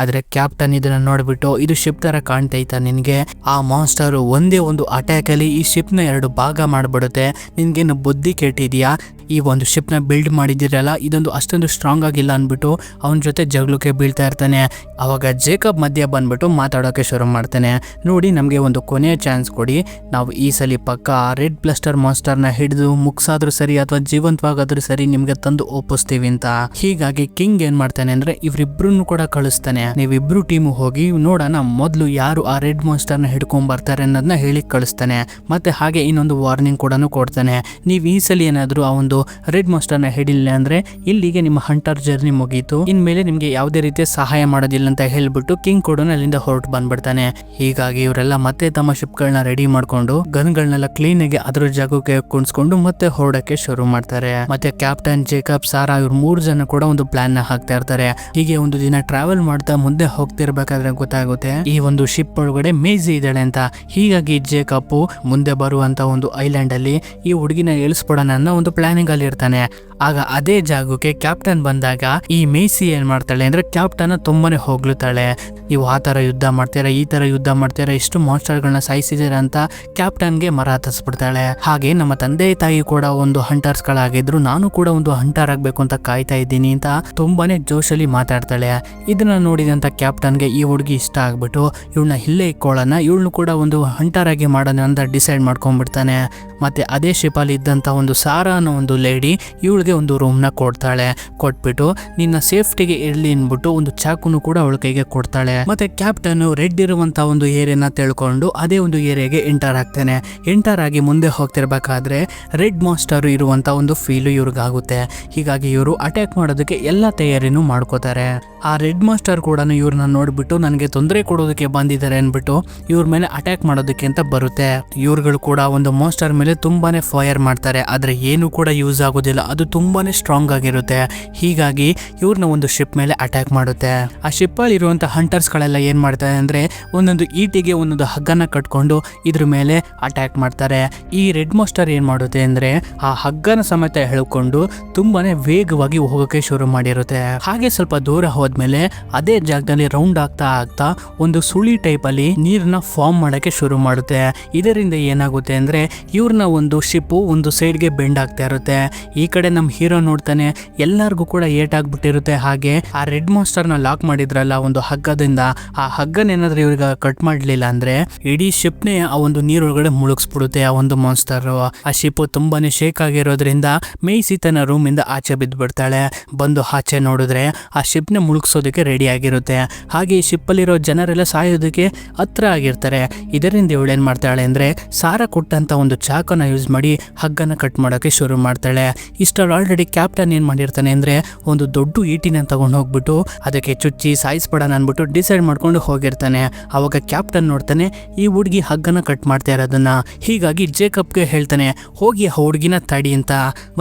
ಆದ್ರೆ ಕ್ಯಾಪ್ಟನ್ ಇದನ್ನ ನೋಡ್ಬಿಟ್ಟು, ಇದು ಶಿಪ್ ತರ ಕಾಣ್ತೈತಾ ನಿನ್ಗೆ, ಆ ಮಾನ್ಸ್ಟರ್ ಒಂದೇ ಒಂದು ಅಟ್ಯಾಕ್ ಅಲ್ಲಿ ಈ ಶಿಪ್ ನ 2 ಭಾಗ ಮಾಡ್ಬಿಡುತ್ತೆ, ನಿನ್ಗೇನು ಬುದ್ಧಿ ಕೆಟ್ಟಿದ್ಯಾ, ಈ ಒಂದು ಶಿಪ್ ನ ಬಿಲ್ಡ್ ಮಾಡಿದಿರಲ್ಲ ಇದೊಂದು ಅಷ್ಟೊಂದು ಸ್ಟ್ರಾಂಗ್ ಆಗಿಲ್ಲ ಅನ್ಬಿಟ್ಟು ಅವನ ಜೊತೆ ಜಗಳಕ್ಕೆ ಬೀಳ್ತಾ ಇರ್ತಾನೆ. ಅವಾಗ ಜೇಕಬ್ ಮಧ್ಯ ಬಂದ್ಬಿಟ್ಟು ಮಾತಾಡೋಕೆ ಶುರು ಮಾಡ್ತಾನೆ, ನೋಡಿ ನಮ್ಗೆ ಒಂದು ಕೊನೆಯ ಚಾನ್ಸ್ ಕೊಡಿ, ನಾವು ಈ ಸಲ ಪಕ್ಕ ರೆಡ್ ಬ್ಲಸ್ಟರ್ ಮಾನ್ಸ್ಟರ್ ನ ಹಿಡಿದು ಮುಗ್ಸಾದ್ರೂ ಸರಿ ಅಥವಾ ಜೀವಂತವಾಗಾದ್ರೂ ಸರಿ ನಿಮ್ಗೆ ತಂದು ಒಪ್ಪಿಸ್ತೀವಿ ಅಂತ. ಹೀಗಾಗಿ ಕಿಂಗ್ ಏನ್ ಮಾಡ್ತಾನೆ ಅಂದ್ರೆ ಇವ್ರಿಬ್ರು ಕೂಡ ಕಳಿಸ್ತಾನೆ, ನೀವಿಬ್ರು ಟೀಮ್ ಹೋಗಿ ನೋಡೋಣ ಮೊದ್ಲು ಯಾರು ಆ ರೆಡ್ ಮಾನ್ಸ್ಟರ್ ನ ಹಿಡ್ಕೊಂಡ್ ಬರ್ತಾರೆ ಅನ್ನೋದನ್ನ ಹೇಳಿ ಕಳಿಸ್ತಾನೆ. ಮತ್ತೆ ಹಾಗೆ ಇನ್ನೊಂದು ವಾರ್ನಿಂಗ್ ಕೂಡ ಕೊಡ್ತಾನೆ, ನೀವ್ ಈ ಸಲ ಏನಾದ್ರು ಆ ಒಂದು ರೆಡ್ ಮಾನ್ಸ್ಟರ್ ನ ಹಿಡಿಲಿಲ್ಲ ಅಂದ್ರೆ ಇಲ್ಲಿಗೆ ನಿಮ್ಮ ಹಂಟರ್ ಜರ್ನಿ ಮುಗೀತು, ಇನ್ಮೇಲೆ ನಿಮ್ಗೆ ಯಾವುದೇ ರೀತಿಯ ಸಹಾಯ ಮಾಡೋದಿಲ್ಲ ಅಂತ ಹೇಳ್ಬಿಟ್ಟು ಕಿಂಗ್ ಕೂಡ ಅಲ್ಲಿಂದ ಹೊರಟು ಬಂದ್ಬಿಡ್ತಾನೆ. ಹೀಗಾಗಿ ಇವರೆಲ್ಲ ಮತ್ತೆ ತಮ್ಮ ಶಿಪ್ ಗಳನ್ನ ರೆಡಿ ಮಾಡ್ಕೊಂಡು ಗನ್ಗಳನ್ನೆಲ್ಲ ಕ್ಲೀನ್ ಆಗಿ ಅದ್ರ ಜಾಗಕ್ಕೆ ಕುಣಿಸ್ಕೊಂಡು ಮತ್ತೆ ಹೊರಡಕ್ಕೆ ಶುರು ಮಾಡ್ತಾರೆ. ಮತ್ತೆ ಕ್ಯಾಪ್ಟನ್, ಜೇಕಬ್, ಸಾರಾ ಇವ್ರು 3 ಜನ ಕೂಡ ಒಂದು ಪ್ಲಾನ್ ನ ಹಾಕ್ತಾ ಇರ್ತಾರೆ. ಹೀಗೆ ಒಂದು ದಿನ ಟ್ರಾವೆಲ್ ಮಾಡ್ತಾ ಮುಂದೆ ಹೋಗ್ತಿರ್ಬೇಕಾದ್ರೆ ಗೊತ್ತಾಗುತ್ತೆ ಈ ಒಂದು ಶಿಪ್ ಒಳಗಡೆ ಮೇಜಿ ಇದ್ದಾಳೆ ಅಂತ. ಹೀಗಾಗಿ ಜೇಕಪ್ ಮುಂದೆ ಬರುವಂತ ಒಂದು ಐಲ್ಯಾಂಡ್ ಅಲ್ಲಿ ಈ ಹುಡುಗಿನ ಇಳಿಸ್ಬಿಡೋಣ ಅನ್ನೋ ಒಂದು ಪ್ಲಾನಿಂಗ್ ಅಲ್ಲಿ ಇರ್ತಾನೆ. ಆಗ ಅದೇ ಜಾಗಕ್ಕೆ ಕ್ಯಾಪ್ಟನ್ ಬಂದಾಗ ಈ ಮೇಸಿ ಏನ್ ಮಾಡ್ತಾಳೆ ಅಂದ್ರೆ ಕ್ಯಾಪ್ಟನ್ ತುಂಬಾನೇ ಹೊಗಳುತ್ತಾಳೆ, ನೀವು ಆ ತರ ಯುದ್ಧ ಮಾಡ್ತೀರಾ, ಈ ತರ ಯುದ್ಧ ಮಾಡ್ತೀರಾ, ಎಷ್ಟು ಮಾನ್ಸ್ಟರ್ ಗಳನ್ನ ಸಾಯಿಸಿದೀರ ಅಂತ ಕ್ಯಾಪ್ಟನ್ಗೆ ಮರ ಹತ್ತಿಸ್ಬಿಡ್ತಾಳೆ. ಹಾಗೆ ನಮ್ಮ ತಂದೆ ತಾಯಿ ಕೂಡ ಒಂದು ಹಂಟರ್ಸ್ ಗಳಾಗಿದ್ರು, ನಾನು ಕೂಡ ಒಂದು ಹಂಟರ್ ಆಗ್ಬೇಕು ಅಂತ ಕಾಯ್ತಾ ಇದ್ದೀನಿ ಅಂತ ತುಂಬಾನೇ ಜೋಶಲ್ಲಿ ಮಾತಾಡ್ತಾಳೆ. ಇದನ್ನ ನೋಡಿದಂತ ಕ್ಯಾಪ್ಟನ್ಗೆ ಈ ಹುಡುಗಿ ಇಷ್ಟ ಆಗ್ಬಿಟ್ಟು ಇವಳನ್ನ ಇಲ್ಲೇ ಇಕ್ಕೊಳ್ಳೋಣ, ಇವಳನ್ನು ಕೂಡ ಒಂದು ಹಂಟರ್ ಆಗಿ ಮಾಡೋಣ ಅಂತ ಡಿಸೈಡ್ ಮಾಡ್ಕೊಂಡ್ಬಿಡ್ತಾನೆ. ಮತ್ತೆ ಅದೇ ಶಿಪ್ ಅಲ್ಲಿ ಇದ್ದಂತ ಒಂದು ಸಾರಾ ಅನ್ನೋ ಒಂದು ಲೇಡಿ ಇವಳಿಗೆ ಒಂದು ರೂಮ್ ನ ಕೊಡ್ತಾಳೆ. ಕೊಟ್ಬಿಟ್ಟು ನಿನ್ನ ಸೇಫ್ಟಿಗೆ ಇರ್ಲಿ ಅನ್ಬಿಟ್ಟು ಒಂದು ಚಾಕುನು ಕೂಡ ಅವಳ ಕೈಗೆ ಕೊಡ್ತಾಳೆ. ಮತ್ತೆ ಕ್ಯಾಪ್ಟನ್ ರೆಡ್ ಇರುವಂತ ಒಂದು ಏರಿಯಾನ ತಿಳ್ಕೊಂಡು ಅದೇ ಒಂದು ಏರಿಯಾಗೆ ಎಂಟರ್ ಆಗ್ತಾನೆ. ಎಂಟರ್ ಆಗಿ ಮುಂದೆ ಹೋಗ್ತಿರ್ಬೇಕಾದ್ರೆ ರೆಡ್ ಮಾಸ್ಟರ್ ಇರುವಂತ ಒಂದು ಫೀಲ್ ಇವ್ರಿಗಾಗುತ್ತೆ. ಹೀಗಾಗಿ ಇವರು ಅಟ್ಯಾಕ್ ಮಾಡೋದಕ್ಕೆ ಎಲ್ಲಾ ತಯಾರಿನೂ ಮಾಡ್ಕೋತಾರೆ. ಆ ರೆಡ್ ಮಾಸ್ಟರ್ ಕೂಡ ಇವ್ರನ್ನ ನೋಡ್ಬಿಟ್ಟು ನನಗೆ ತೊಂದರೆ ಕೊಡೋದಕ್ಕೆ ಬಂದಿದ್ದಾರೆ ಅನ್ಬಿಟ್ಟು ಇವ್ರ ಮೇಲೆ ಅಟ್ಯಾಕ್ ಮಾಡೋದಕ್ಕೆ ಅಂತ ಬರುತ್ತೆ. ಇವ್ರುಗಳು ಕೂಡ ಒಂದು ಮಾಸ್ಟರ್ ಮೇಲೆ ತುಂಬಾನೇ ಫೈರ್ ಮಾಡ್ತಾರೆ, ಆದ್ರೆ ಏನು ಕೂಡ ಯೂಸ್ ಆಗೋದಿಲ್ಲ, ಅದು ತುಂಬಾನೇ ಸ್ಟ್ರಾಂಗ್ ಆಗಿರುತ್ತೆ. ಹೀಗಾಗಿ ಇವ್ರನ್ನ ಒಂದು ಶಿಪ್ ಮೇಲೆ ಅಟ್ಯಾಕ್ ಮಾಡುತ್ತೆ. ಆ ಶಿಪ್ ಅಲ್ಲಿ ಇರುವಂತ ಹಂಟರ್ಸ್ ಗಳೆಲ್ಲ ಏನ್ ಮಾಡ್ತಾರೆ ಅಂದ್ರೆ ಒಂದೊಂದು ಈಟಿಗೆ ಒಂದೊಂದು ಹಗ್ಗನ ಕಟ್ಕೊಂಡು ಇದ್ರ ಮೇಲೆ ಅಟ್ಯಾಕ್ ಮಾಡ್ತಾರೆ. ಈ ರೆಡ್ ಮಾಸ್ಟರ್ ಏನ್ ಮಾಡುತ್ತೆ ಅಂದ್ರೆ ಆ ಹಗ್ಗನ ಸಮೇತ ಎಳ್ಕೊಂಡು ತುಂಬಾನೇ ವೇಗವಾಗಿ ಹೋಗೋಕೆ ಶುರು ಮಾಡಿರುತ್ತೆ. ಹಾಗೆ ಸ್ವಲ್ಪ ದೂರ ಹೋದ್ಮೇಲೆ ಅದೇ ಜಾಗದಲ್ಲಿ ರೌಂಡ್ ಆಗ್ತಾ ಆಗ್ತಾ ಒಂದು ಸುಳಿ ಟೈಪ್ ಅಲ್ಲಿ ನೀರನ್ನ ಫಾರ್ಮ್ ಮಾಡಕ್ಕೆ ಶುರು ಮಾಡುತ್ತೆ. ಇದರಿಂದ ಏನಾಗುತ್ತೆ ಅಂದ್ರೆ ಇವ್ರನ್ನ ಒಂದು ಶಿಪ್ ಒಂದು ಸೈಡ್ಗೆ ಬೆಂಡ್ ಆಗ್ತಾ ಇರುತ್ತೆ. ಈ ಕಡೆ ನಮ್ ಹೀರೋ ನೋಡ್ತಾನೆ, ಎಲ್ಲರಿಗೂ ಕೂಡ ಏಟ್ ಆಗ್ಬಿಟ್ಟಿರುತ್ತೆ. ಹಾಗೆ ಆ ರೆಡ್ ಮಾಸ್ಟರ್ ನ ಲಾಕ್ ಮಾಡಿದ್ರಲ್ಲ ಒಂದು ಹಗ್ಗದಿಂದ, ಆ ಹಗ್ಗನ ಏನಾದ್ರೂ ಇವ್ರಿಗೆ ಕಟ್ ಮಾಡ್ಲಿಲ್ಲ ಅಂದ್ರೆ ಇಡೀ ಶಿಪ್ ನೇ ಆ ಒಂದು ನೀರೊಳಗಡೆ ಮುಳುಗಿಸ್ಬಿಡುತ್ತೆ ಆ ಒಂದು ಮಾನ್ಸ್ಟರ್. ಆ ಶಿಪ್ ತುಂಬಾನೇ ಶೇಕ್ ಆಗಿರೋದ್ರಿಂದ ಮೇಯ್ಸಿ ತನ್ನ ರೂಮ್ ಇಂದ ಆಚೆ ಬಿದ್ದ್ಬಿಡ್ತಾಳೆ. ಬಂದು ಆಚೆ ನೋಡಿದ್ರೆ ಆ ಶಿಪ್ ನ ಮುಳುಗಿಸೋದಕ್ಕೆ ರೆಡಿ ಆಗಿರುತ್ತೆ. ಹಾಗೆ ಈ ಶಿಪ್ ಅಲ್ಲಿರೋ ಜನರೆಲ್ಲ ಸಾಯೋದಕ್ಕೆ ಹತ್ರ ಆಗಿರ್ತಾರೆ. ಇದರಿಂದ ಇವಳೇನ್ ಮಾಡ್ತಾಳೆ ಅಂದ್ರೆ ಸಾರಾ ಕೊಟ್ಟಂತ ಒಂದು ಚಾಕು ಚಾಕುನ ಯೂಸ್ ಮಾಡಿ ಹಗ್ಗನ ಕಟ್ ಮಾಡೋಕೆ ಶುರು ಮಾಡ್ತಾಳೆ. ಇಷ್ಟರಲ್ಲಿ ಆಲ್ರೆಡಿ ಕ್ಯಾಪ್ಟನ್ ಏನ್ ಮಾಡಿರ್ತಾನೆ ಅಂದ್ರೆ ಒಂದು ದೊಡ್ಡ ಈಟಿನ ತಗೊಂಡು ಹೋಗ್ಬಿಟ್ಟು ಅದಕ್ಕೆ ಚುಚ್ಚಿ ಸಾಯಿಸ್ಬೇಡ ಅನ್ಬಿಟ್ಟು ಡಿಸೈಡ್ ಮಾಡ್ಕೊಂಡು ಹೋಗಿರ್ತಾನೆ. ಅವಾಗ ಕ್ಯಾಪ್ಟನ್ ನೋಡ್ತಾನೆ ಈ ಹುಡುಗಿ ಹಗ್ಗನ ಕಟ್ ಮಾಡ್ತಾ ಇರೋದನ್ನ. ಹೀಗಾಗಿ ಜೇಕಬ್ಗೆ ಹೇಳ್ತಾನೆ ಹೋಗಿ ಆ ಹುಡುಗಿನ ತಡಿ ಅಂತ.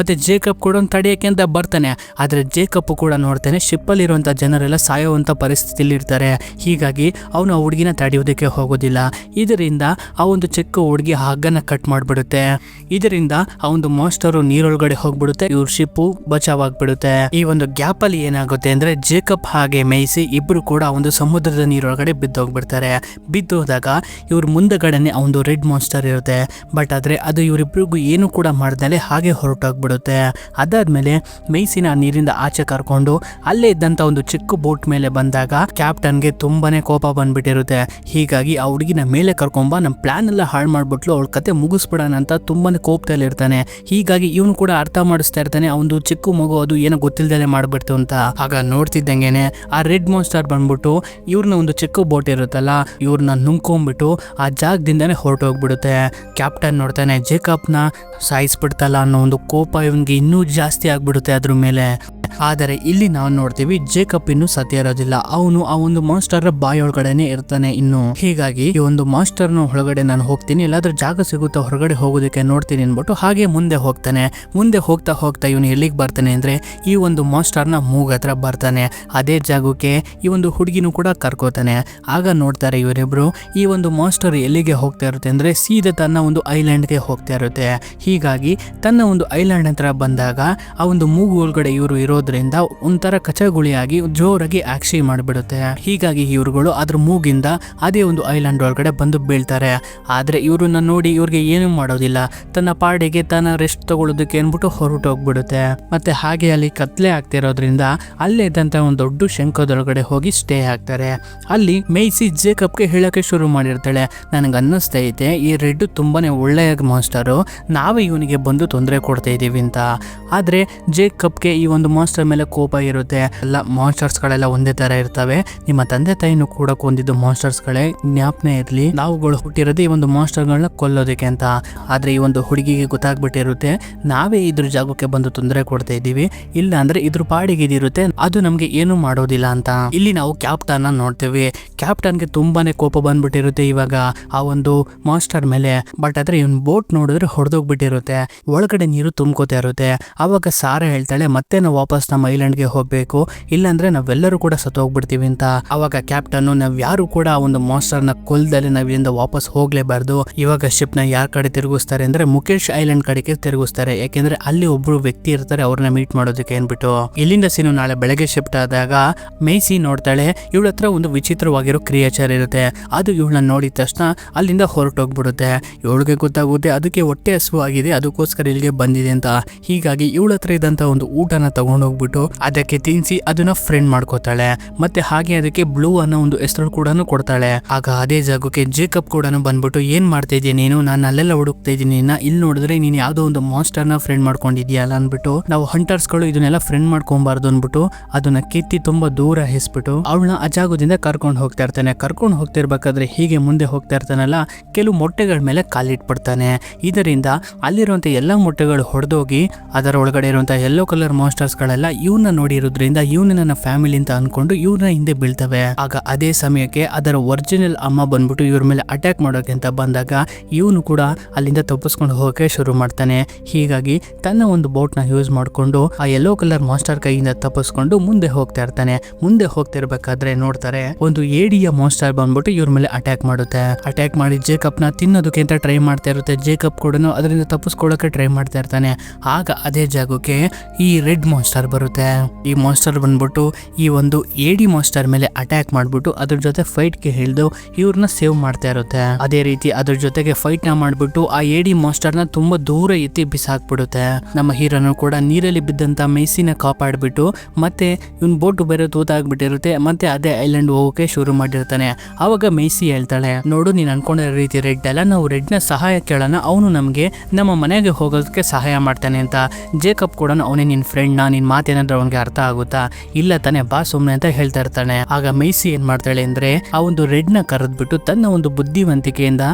ಮತ್ತೆ ಜೇಕಬ್ ಕೂಡ ತಡಿಯಕ್ಕೆ ಅಂತ ಬರ್ತಾನೆ. ಆದ್ರೆ ಜೇಕಬ್ ಕೂಡ ನೋಡ್ತಾನೆ ಶಿಪ್ಪಲ್ಲಿ ಇರುವಂತ ಜನರೆಲ್ಲ ಸಾಯುವಂತ ಪರಿಸ್ಥಿತಿಲಿ ಇರ್ತಾರೆ. ಹೀಗಾಗಿ ಅವನು ಆ ಹುಡುಗಿನ ತಡೆಯೋದಕ್ಕೆ ಹೋಗೋದಿಲ್ಲ. ಇದರಿಂದ ಆ ಒಂದು ಚಿಕ್ಕ ಹುಡುಗಿ ಹಗ್ಗನ ಕಟ್ ಮಾಡ್ಬಿಡುತ್ತೆ. ಇದರಿಂದ ಆ ಒಂದು ಮಾಸ್ಟರ್ ನೀರೊಳಗಡೆ ಹೋಗ್ಬಿಡುತ್ತೆ. ಇವ್ರ ಶಿಪ್ಪು ಬಚಾವಾಗ್ಬಿಡುತ್ತೆ. ಈ ಒಂದು ಗ್ಯಾಪ್ ಅಲ್ಲಿ ಏನಾಗುತ್ತೆ ಅಂದ್ರೆ ಜೇಕಬ್ ಹಾಗೆ ಮೇಯಿಸಿ ಇಬ್ರು ಕೂಡ ಒಂದು ಸಮುದ್ರದ ನೀರೊಳಗಡೆ ಬಿದ್ದೋಗ್ಬಿಡ್ತಾರೆ. ಬಿದ್ದೋದಾಗ ಇವ್ರ ಮುಂದಗಡೆನೆ ಆ ಒಂದು ರೆಡ್ ಮಾನ್ಸ್ಟರ್ ಇರುತ್ತೆ. ಬಟ್ ಆದ್ರೆ ಅದು ಇವರಿಬ್ರಿಗೂ ಏನು ಕೂಡ ಮಾಡ್ದಲೆ ಹಾಗೆ ಹೊರಟೋಗ್ಬಿಡುತ್ತೆ. ಅದಾದ್ಮೇಲೆ ಮೇಯ್ಸಿನ ನೀರಿಂದ ಆಚೆ ಕರ್ಕೊಂಡು ಅಲ್ಲೇ ಇದ್ದಂತ ಒಂದು ಚಿಕ್ಕ ಬೋಟ್ ಮೇಲೆ ಬಂದಾಗ ಕ್ಯಾಪ್ಟನ್ಗೆ ತುಂಬಾನೇ ಕೋಪ ಬಂದ್ಬಿಟ್ಟಿರುತ್ತೆ. ಹೀಗಾಗಿ ಆ ಹುಡುಗಿನ ಮೇಲೆ ಕರ್ಕೊಂಬ, ನಮ್ಮ ಪ್ಲಾನ್ ಎಲ್ಲ ಹಾಳು ಮಾಡ್ಬಿಟ್ಲು, ಅವಳ ಕತೆ ಮುಗಿಸ್ಬಿಡೋಣ ಅಂತ ತುಂಬಾನೇ ಕೋಪದಲ್ಲಿ ಇರ್ತಾನೆ. ಹೀಗಾಗಿ ಇವನು ಕೂಡ ಅರ್ಥ ಮಾಡಿಸ್ತಾ ಇರ್ತಾನೆ ಆ ಒಂದು ಚಿಕ್ಕ ಮಗು ಅದು ಏನೋ ಗೊತ್ತಿಲ್ದಲೆ ಮಾಡ್ಬಿಡ್ತು ಅಂತ. ಆಗ ನೋಡ್ತಿದ್ದಂಗೆನೆ ಆ ರೆಡ್ ಮಾನ್ಸ್ಟರ್ ಬಂದ್ಬಿಟ್ಟು ಇವ್ರನ್ನ ಒಂದು ಚಿಕ್ಕ ಬೋಟ್ ಇರುತ್ತಲ್ಲ ಇವ್ರನ್ನ ನುಂಗ್ಕೊಂಡ್ಬಿಟ್ಟು ಆ ಜಾಗದಿಂದಾನೆ ಹೊರಟೋಗ್ಬಿಡುತ್ತೆ. ಕ್ಯಾಪ್ಟನ್ ನೋಡ್ತಾನೆ ಜೇಕಬ್ನ ಸಾಯಿಸ್ಬಿಡ್ತಲ್ಲ ಅನ್ನೋ ಒಂದು ಕೋಪ ಇವನ್ಗೆ ಇನ್ನೂ ಜಾಸ್ತಿ ಆಗ್ಬಿಡುತ್ತೆ ಅದ್ರ ಮೇಲೆ. ಆದರೆ ಇಲ್ಲಿ ನಾವು ನೋಡ್ತೀವಿ ಜೇಕಬ್ ಇನ್ನು ಸತ್ಯ ಇರೋದಿಲ್ಲ. ಅವನು ಆ ಒಂದು ಮಾಸ್ಟರ್ ಬಾಯೊಳಗಡೆನೆ ಇರ್ತಾನೆ ಇನ್ನು. ಹೀಗಾಗಿ ಈ ಒಂದು ಮಾಸ್ಟರ್ನ ಒಳಗಡೆ ನಾನು ಹೋಗ್ತೀನಿ, ಎಲ್ಲಾದ್ರೂ ಜಾಗ ಸಿಗುತ್ತಾ ಹೊರಗಡೆ ಹೋಗೋದಕ್ಕೆ ನೋಡ್ತೀನಿ ಅನ್ಬಿಟ್ಟು ಹಾಗೆ ಮುಂದೆ ಹೋಗ್ತಾನೆ. ಮುಂದೆ ಹೋಗ್ತಾ ಹೋಗ್ತಾ ಇವನು ಎಲ್ಲಿಗೆ ಬರ್ತಾನೆ ಅಂದ್ರೆ ಈ ಒಂದು ಮಾಸ್ಟರ್ನ ಮೂಗ್ ಹತ್ರ ಬರ್ತಾನೆ. ಅದೇ ಜಾಗಕ್ಕೆ ಈ ಒಂದು ಹುಡುಗಿನೂ ಕೂಡ ಕರ್ಕೋತಾನೆ. ಆಗ ನೋಡ್ತಾರೆ ಇವರಿಬ್ರು ಈ ಒಂದು ಮಾಸ್ಟರ್ ಎಲ್ಲಿಗೆ ಹೋಗ್ತಾ ಇರುತ್ತೆ ಅಂದ್ರೆ ಸೀದಾ ತನ್ನ ಒಂದು ಐಲ್ಯಾಂಡ್ಗೆ ಹೋಗ್ತಾ ಇರುತ್ತೆ. ಹೀಗಾಗಿ ತನ್ನ ಒಂದು ಐಲ್ಯಾಂಡ್ ಹತ್ರ ಬಂದಾಗ ಆ ಒಂದು ಮೂಗು ಒಳಗಡೆ ಇವರು ಇರೋದ್ರಿಂದ ಒಂಥರ ಕಚಗುಳಿಯಾಗಿ ಜೋರಾಗಿ ಆಕ್ಷಿ ಮಾಡಿಬಿಡುತ್ತೆ. ಹೀಗಾಗಿ ಇವರುಗಳು ಅದ್ರ ಮೂಗಿಂದ ಅದೇ ಒಂದು ಐಲ್ಯಾಂಡ್ ಒಳಗಡೆ ಬಂದು ಬೀಳ್ತಾರೆ. ಆದ್ರೆ ಇವ್ರನ್ನ ನೋಡಿ ಇವ್ರಿಗೆ ಏನು ಮಾಡೋದಿಲ್ಲ, ತನ್ನ ಪಾಡಿಗೆ ತನ್ನ ರೆಸ್ಟ್ ತಗೊಳ್ಳೋದಕ್ಕೆ ಅನ್ಬಿಟ್ಟು ಹೊರಟೋಗ್ಬಿಡುತ್ತೆ. ಮತ್ತೆ ಹಾಗೆ ಅಲ್ಲಿ ಕತ್ಲೆ ಆಗ್ತಿರೋದ್ರಿಂದ ಅಲ್ಲೇ ಇದ್ದಂತ ಒಂದು ದೊಡ್ಡ ಶಂಖದೊಳಗಡೆ ಹೋಗಿ ಸ್ಟೇ ಆಗ್ತಾರೆ. ಅಲ್ಲಿ ಮೇಯ್ಸಿ ಜೇಕಬ್ಗೆ ಹೇಳಕ್ಕೆ ಶುರು ಮಾಡಿರ್ತಾಳೆ, ನನಗೆ ಅನ್ನಿಸ್ತಾ ಐತೆ ಈ ರೆಡ್ ತುಂಬಾನೇ ಒಳ್ಳೆಯ ಮಾಸ್ಟರು, ನಾವೇ ಇವನಿಗೆ ಬಂದು ತೊಂದರೆ ಕೊಡ್ತಾ ಇದೀವಿ ಅಂತ. ಆದ್ರೆ ಜೇಕಬ್ಗೆ ಈ ಒಂದು ಮಾಸ್ಟರ್ ಮೇಲೆ ಕೋಪ ಇರುತ್ತೆ. ಎಲ್ಲ ಮಾನ್ಸ್ಟರ್ಸ್ಗಳೆಲ್ಲ ಒಂದೇ ತರ ಇರ್ತವೆ, ನಿಮ್ಮ ತಂದೆ ತಾಯಿನೂ ಕೂಡ ಕೊಂದಿದ್ದು ಮಾನ್ಸ್ಟರ್ಸ್ಗಳೇ, ಜ್ಞಾಪನೆ ಇರಲಿ, ನಾವುಗಳು ಹುಟ್ಟಿರೋದು ಈ ಒಂದು ಮಾನ್ಸ್ಟರ್ಗಳನ್ನ ಕೊಲ್ಲೋದಕ್ಕೆ ಅಂತ. ಆದ್ರೆ ಈ ಒಂದು ಹುಡುಗಿಗೆ ಗೊತ್ತಾಗ್ಬಿಟ್ಟಿರುತ್ತೆ ನಾವೇ ಇದ್ರ ಜಾಗಕ್ಕೆ ಬಂದು ತೊಂದರೆ ಕೊಡ್ತಾ ಇದ್ದೀವಿ, ಇಲ್ಲ ಅಂದ್ರೆ ಇದ್ರ ಪಾಡಿಗೆ ಇದಿರುತ್ತೆ, ಅದು ನಮ್ಗೆ ಏನು ಮಾಡೋದಿಲ್ಲ ಅಂತ. ಇಲ್ಲಿ ನಾವು ಕ್ಯಾಪ್ಟನ್ ನೋಡ್ತೇವೆ. ಕ್ಯಾಪ್ಟನ್ಗೆ ತುಂಬಾನೇ ಕೋಪ ಬಂದ್ಬಿಟ್ಟಿರುತ್ತೆ ಇವಾಗ ಆ ಒಂದು ಮಾಸ್ಟರ್ ಮೇಲೆ. ಬಟ್ ಆದ್ರೆ ಇವನ್ ಬೋಟ್ ನೋಡಿದ್ರೆ ಹೊಡೆದೋಗ್ಬಿಟ್ಟಿರುತ್ತೆ, ಒಳಗಡೆ ನೀರು ತುಂಬ್ಕೋತಾ ಇರುತ್ತೆ. ಅವಾಗ ಸಾರಾ ಹೇಳ್ತಾಳೆ ಮತ್ತೆ ನಾವು ವಾಪಸ್ ನಮ್ಮ ಐಲ್ಯಾಂಡ್ಗೆ ಹೋಗ್ಬೇಕು, ಇಲ್ಲಾಂದ್ರೆ ನಾವೆಲ್ಲರೂ ಕೂಡ ಸತ್ತೋಗ್ಬಿಡ್ತೀವಿ ಅಂತ. ಅವಾಗ ಕ್ಯಾಪ್ಟನ್ ನಾವ್ ಯಾರು ಕೂಡ ಆ ಒಂದು ಮಾಸ್ಟರ್ ನ ಕೊಲ್ದಲ್ಲಿ ನಾವ್ ಇಲ್ಲಿಂದ ವಾಪಸ್ ಹೋಗ್ಲೇಬಾರ್ದು, ಇವಾಗ ಶಿಪ್ ನ ಯಾರ ಕಡೆ ತಿರುಗಿಸ್ತಾರೆ ಅಂದ್ರೆ ಮುಖೇಶ್ ಐಲ್ಯಾಂಡ್ ಕಡೆಗೆ ತಿರುಗಿಸ್ತಾರೆ, ಯಾಕೆಂದ್ರೆ ಅಲ್ಲಿ ಒಬ್ರು ವ್ಯಕ್ತಿ ಇರ್ತಾರೆ ಅವ್ರನ್ನ ಮೀಟ್ ಮಾಡೋದಕ್ಕೆ ಅನ್ಬಿಟ್ಟು. ಇಲ್ಲಿಂದ ಸೀನು ನಾಳೆ ಬೆಳಗ್ಗೆ ಶಿಫ್ಟ್ ಆದಾಗ ಮೇಯ್ಸಿ ನೋಡ್ತಾಳೆ ಇವಳ ಹತ್ರ ಒಂದು ವಿಚಿತ್ರವಾಗಿರೋ ಕ್ರಿಯೇಚರ್ ಇರುತ್ತೆ. ಅದು ಇವಳನ್ನ ನೋಡಿದ ತಕ್ಷಣ ಅಲ್ಲಿಂದ ಹೊರಟೋಗ್ಬಿಡುತ್ತೆ. ಇವಳಿಗೆ ಗೊತ್ತಾಗುತ್ತೆ ಅದಕ್ಕೆ ಹೊಟ್ಟೆ ಹಸುವು ಆಗಿದೆ, ಅದಕ್ಕೋಸ್ಕರ ಇಲ್ಲಿಗೆ ಬಂದಿದೆ ಅಂತ. ಹೀಗಾಗಿ ಇವಳ ಹತ್ರ ಇದ್ದಂತ ಒಂದು ಊಟನ ತಗೊಂಡೋಗ್ಬಿಟ್ಟು ಅದಕ್ಕೆ ತಿನ್ಸಿ ಅದನ್ನ ಫ್ರೆಂಡ್ ಮಾಡ್ಕೋತಾಳೆ. ಮತ್ತೆ ಹಾಗೆ ಅದಕ್ಕೆ ಬ್ಲೂ ಅನ್ನೋ ಒಂದು ಹೆಸರು ಕೂಡ ಕೊಡ್ತಾಳೆ. ಆಗ ಅದೇ ಜಾಗಕ್ಕೆ ಜೇಕಬ್ ಕೂಡ ಬಂದ್ಬಿಟ್ಟು ಏನ್ ಮಾಡ್ತಾ ಇದೀಯ ನೀನು, ನಾನು ಅಲ್ಲೆಲ್ಲ ಹುಡುಕ್ತಾ ಇದೀನಿ, ಇಲ್ಲಿ ನೋಡಿದ್ರೆ ನೀನ್ ಯಾವ್ದೋ ಒಂದು ಮಾಸ್ಟರ್ ನ ಫ್ರೆಂಡ್ ಮಾಡ್ಕೊಂಡಿದ್ಯಲ್ಲ ಅನ್ಬಿಟ್ಟು, ನಾವು ಹಂಟರ್ಸ್ ಗಳು ಇದನ್ನೆಲ್ಲ ಫ್ರೆಂಡ್ ಮಾಡ್ಕೊಬಾರ್ದು ಅನ್ಬಿಟ್ಟು ಅದನ್ನ ಕಿತ್ತಿ ತುಂಬಾ ದೂರ ಹೆಸ್ಬಿಟ್ಟು ಅವಳನ್ನ ಆ ಜಾಗದಿಂದ ಕರ್ಕೊಂಡು ಹೋಗ್ತಾ ಇರ್ತಾನೆ. ಕರ್ಕೊಂಡು ಹೋಗ್ತಿರ್ಬೇಕಾದ್ರೆ ಹೀಗೆ ಮುಂದೆ ಹೋಗ್ತಾ ಇರ್ತಾನಲ್ಲ, ಕೆಲವು ಮೊಟ್ಟೆಗಳ ಮೇಲೆ ಕಾಲಿಟ್ಬಿಡ್ತಾನೆ. ಇದರಿಂದ ಅಲ್ಲಿರುವಂತ ಎಲ್ಲಾ ಮೊಟ್ಟೆಗಳು ಹೊಡೆದೋಗಿ ಅದರ ಒಳಗಡೆ ಇರುವಂತಹ ಯೆಲ್ಲೋ ಕಲರ್ ಮಾಸ್ಟರ್ಸ್ ಗಳೆಲ್ಲ ಇವನ್ನ ನೋಡಿರೋದ್ರಿಂದ ಇವನ ನನ್ನ ಫ್ಯಾಮಿಲಿ ಅಂತ ಅನ್ಕೊಂಡು ಇವ್ರನ್ನ ಹಿಂದೆ ಬೀಳ್ತವೆ. ಆಗ ಅದೇ ಸಮಯಕ್ಕೆ ಅದರ ಒರಿಜಿನಲ್ ಅಮ್ಮ ಬಂದ್ಬಿಟ್ಟು ಇವ್ರ ಮೇಲೆ ಅಟ್ಯಾಕ್ ಮಾಡೋಕೆ ಅಂತ ಬಂದಾಗ ಇವನು ಕೂಡ ಅಲ್ಲಿಂದ ತಪ್ಪಿಸ್ಕೊಂಡು ಹೋಗಕ್ಕೆ ಶುರು ಮಾಡ್ತಾನೆ. ಹೀಗಾಗಿ ತನ್ನ ಒಂದು ಬೋಟ್ ನ ಯೂಸ್ ಮಾಡ್ಕೊಂಡು ಆ ಯೆಲ್ಲೋ ಕಲರ್ ಮಾಸ್ಟರ್ ಕೈಯಿಂದ ತಪ್ಪಿಸ್ಕೊಂಡು ಮುಂದೆ ಹೋಗ್ತಾ ಇರ್ತಾನೆ. ಮುಂದೆ ಹೋಗ್ತಿರ್ಬೇಕಾದ್ರೆ ನೋಡ್ತಾರೆ ಒಂದು ಏಡಿಯ ಮಾಸ್ಟರ್ ಬಂದ್ಬಿಟ್ಟು ಇವ್ರ ಮೇಲೆ ಅಟ್ಯಾಕ್ ಮಾಡುತ್ತೆ. ಅಟ್ಯಾಕ್ ಮಾಡಿ ಜೇಕಬ್ ನ ತಿನ್ನೋದಕ್ಕೆ ಅಂತ ಟ್ರೈ ಮಾಡ್ತಾ ಇರುತ್ತೆ. ಜೇಕಬ್ ಕೂಡ ಅದರಿಂದ ತಪ್ಪಿಸ್ಕೊಳ್ಳೋಕೆ ಟ್ರೈ ಮಾಡ್ತಾ ಇರ್ತಾನೆ. ಆಗ ಅದೇ ಜಾಗಕ್ಕೆ ಈ ರೆಡ್ ಮಾಸ್ಟರ್ ಬರುತ್ತೆ. ಈ ಮಾಸ್ಟರ್ ಬಂದ್ಬಿಟ್ಟು ಈ ಒಂದು ಏಡಿ ಮಾಸ್ಟರ್ ಮೇಲೆ ಅಟ್ಯಾಕ್ ಮಾಡ್ಬಿಟ್ಟು ಅದ್ರ ಜೊತೆ ಫೈಟ್ ಗೆ ಹಿಡಿದು ಇವ್ರನ್ನ ಸೇವ್ ಮಾಡ್ತಾ ಇರುತ್ತೆ. ಅದೇ ರೀತಿ ಅದ್ರ ಜೊತೆಗೆ ಫೈಟ್ ನ ಮಾಡ್ಬಿಟ್ಟು ಆ ಏಡಿ ಮಾಸ್ಟರ್ ನ ತುಂಬಾ ದೂರ ಎತ್ತಿ ಬಿಸಾಕ್ಬಿಡುತ್ತೆ. ನಮ್ಮ ಹೀರೋನು ಕೂಡ ನೀರಲ್ಲಿ ಬಿದ್ದಂತ ಮೇಸಿನ ಕಾಪಾಡ್ಬಿಟ್ಟು ಮತ್ತೆ ಇವನ್ ಬೋಟ್ ಬೇರೆ ತೂತಾಗ್ಬಿಟ್ಟಿರುತ್ತೆ. ಮತ್ತೆ ಅದೇ ಐಲ್ಯಾಂಡ್ ಹೋಗೋಕೆ ಶುರು ಮಾಡಿರ್ತಾನೆ. ಅವಾಗ ಮೇಸಿ ಹೇಳ್ತಾಳೆ, ನೋಡು ನೀನ್ ಅನ್ಕೊಂಡಿರೋ ರೀತಿ ರೆಡ್ ಅಲ್ಲ, ನಾವು ರೆಡ್ ನ ಸಹಾಯ ಕೇಳೋಣ, ಅವನು ನಮ್ಗೆ ನಮ್ಮ ಮನೆಗೆ ಹೋಗೋದಕ್ಕೆ ಸಹಾಯ ಮಾಡ್ತಾನೆ ಅಂತ. ಜೇಕಬ್ ಕೂಡ ಅವನೇ ನಿನ್ ಫ್ರೆಂಡ್ ನ, ನಿನ್ ಮಾತೇನಾದ್ರೂ ಅವನಿಗೆ ಅರ್ಥ ಆಗುತ್ತಾ? ಇಲ್ಲ ತಾನೆ, ಬಾ ಸುಮ್ನೆ ಅಂತ ಹೇಳ್ತಾ ಇರ್ತಾನೆ. ಆಗ ಮೇಸಿ ಏನ್ ಮಾಡ್ತಾಳೆ ಅಂದ್ರೆ ಆ ಒಂದು ರೆಡ್ ನ ಕರೆದ್ಬಿಟ್ಟು ತನ್ನ ಒಂದು ಬುದ್ಧಿವಂತಿಕೆಯಿಂದ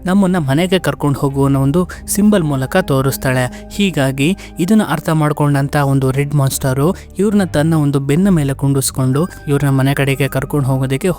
ನಮ್ಮನ್ನ ಮನೆಗೆ ಕರ್ಕೊಂಡು ಹೋಗುವ ಒಂದು ಸಿಂಬಲ್ ಮೂಲಕ ತೋರಿಸ್ತಾಳೆ. ಹೀಗಾಗಿ ಇದನ್ನ ಅರ್ಥ ಮಾಡ್ಕೊಂಡಂತ ಒಂದು ರೆಡ್ ಮಾಸ್ಟರು ಇವ್ರನ್ನ ತನ್ನ ಒಂದು ಬೆನ್ನ ಮೇಲೆ ಕುಂಡಿಸ್ಕೊಂಡು ಇವ್ರನ್ನ ಮನೆ ಕಡೆಗೆ ಕರ್ಕೊಂಡು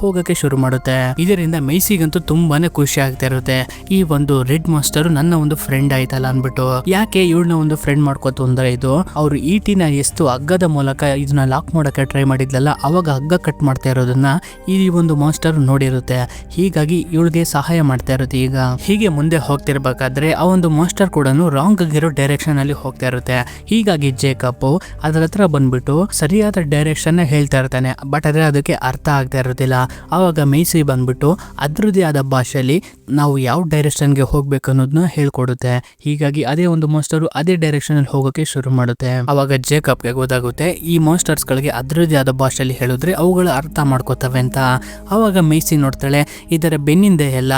ಹೋಗೋಕೆ ಶುರು ಮಾಡುತ್ತೆ. ಇದರಿಂದ ಮೇಸಿಗಂತೂ ತುಂಬಾನೇ ಖುಷಿ ಆಗ್ತಾ ಇರುತ್ತೆ. ಈ ಒಂದು ರೆಡ್ ಮಾಸ್ಟರ್ ನನ್ನ ಒಂದು ಫ್ರೆಂಡ್ ಆಯ್ತಲ್ಲ ಅನ್ಬಿಟ್ಟು. ಯಾಕೆ ಇವ್ರನ್ನ ಒಂದು ಫ್ರೆಂಡ್ ಮಾಡ್ಕೋತು ಅಂದ್ರೆ ಇದು ಅವ್ರು ಈಟಿನ ಎಷ್ಟು ಹಗ್ಗದ ಮೂಲಕ ಇದನ್ನ ಲಾಕ್ ಮಾಡೋಕೆ ಟ್ರೈ ಮಾಡಿದ್ಲಲ್ಲ, ಅವಾಗ ಹಗ್ಗ ಕಟ್ ಮಾಡ್ತಾ ಇರೋದನ್ನ ಈ ಒಂದು ಮಾಸ್ಟರ್ ನೋಡಿರುತ್ತೆ. ಹೀಗಾಗಿ ಇವಳಿಗೆ ಸಹಾಯ ಮಾಡ್ತಾ ಇರುತ್ತೆ. ಈಗ ಹೀಗೆ ಮುಂದೆ ಹೋಗ್ತಿರ್ಬೇಕಾದ್ರೆ ಆ ಒಂದು ಮಾಸ್ಟರ್ ಕೂಡ ರಾಂಗ್ ಆಗಿರೋ ಡೈರೆಕ್ಷನ್ ಅಲ್ಲಿ ಹೋಗ್ತಾ ಇರುತ್ತೆ. ಹೀಗಾಗಿ ಜೇಕಬ್ ಅದ್ರ ಹತ್ರ ಬಂದ್ಬಿಟ್ಟು ಸರಿಯಾದ ಡೈರೆಕ್ಷನ್ ಹೇಳ್ತಾ ಇರ್ತಾನೆ. ಬಟ್ ಆದ್ರೆ ಅದಕ್ಕೆ ಅರ್ಥ ಆಗ್ತಾ ಇರೋದಿಲ್ಲ. ಆವಾಗ ಮೇಸಿ ಬಂದ್ಬಿಟ್ಟು ಅದ್ರದ್ದೇ ಆದ ಭಾಷೆಯಲ್ಲಿ ನಾವು ಯಾವ ಡೈರೆಕ್ಷನ್ಗೆ ಹೋಗ್ಬೇಕು ಅನ್ನೋದನ್ನ ಹೇಳ್ಕೊಡುತ್ತೆ. ಹೀಗಾಗಿ ಅದೇ ಒಂದು ಮಾಸ್ಟರ್ ಅದೇ ಡೈರೆಕ್ಷನ್ ಅಲ್ಲಿ ಹೋಗೋಕೆ ಶುರು ಮಾಡುತ್ತೆ. ಅವಾಗ ಜೇಕಬ್ಗೆ ಗೊತ್ತಾಗುತ್ತೆ ಈ ಮಾಸ್ಟರ್ಸ್ ಗಳಿಗೆ ಅದ್ರದ್ದೇ ಆದ ಭಾಷೆಯಲ್ಲಿ ಹೇಳಿದ್ರೆ ಅವುಗಳು ಅರ್ಥ ಮಾಡ್ಕೋತವೆ ಅಂತ. ಅವಾಗ ಮೇಸಿ ನೋಡ್ತಾಳೆ ಇದರ ಬೆನ್ನಿಂದ ಎಲ್ಲ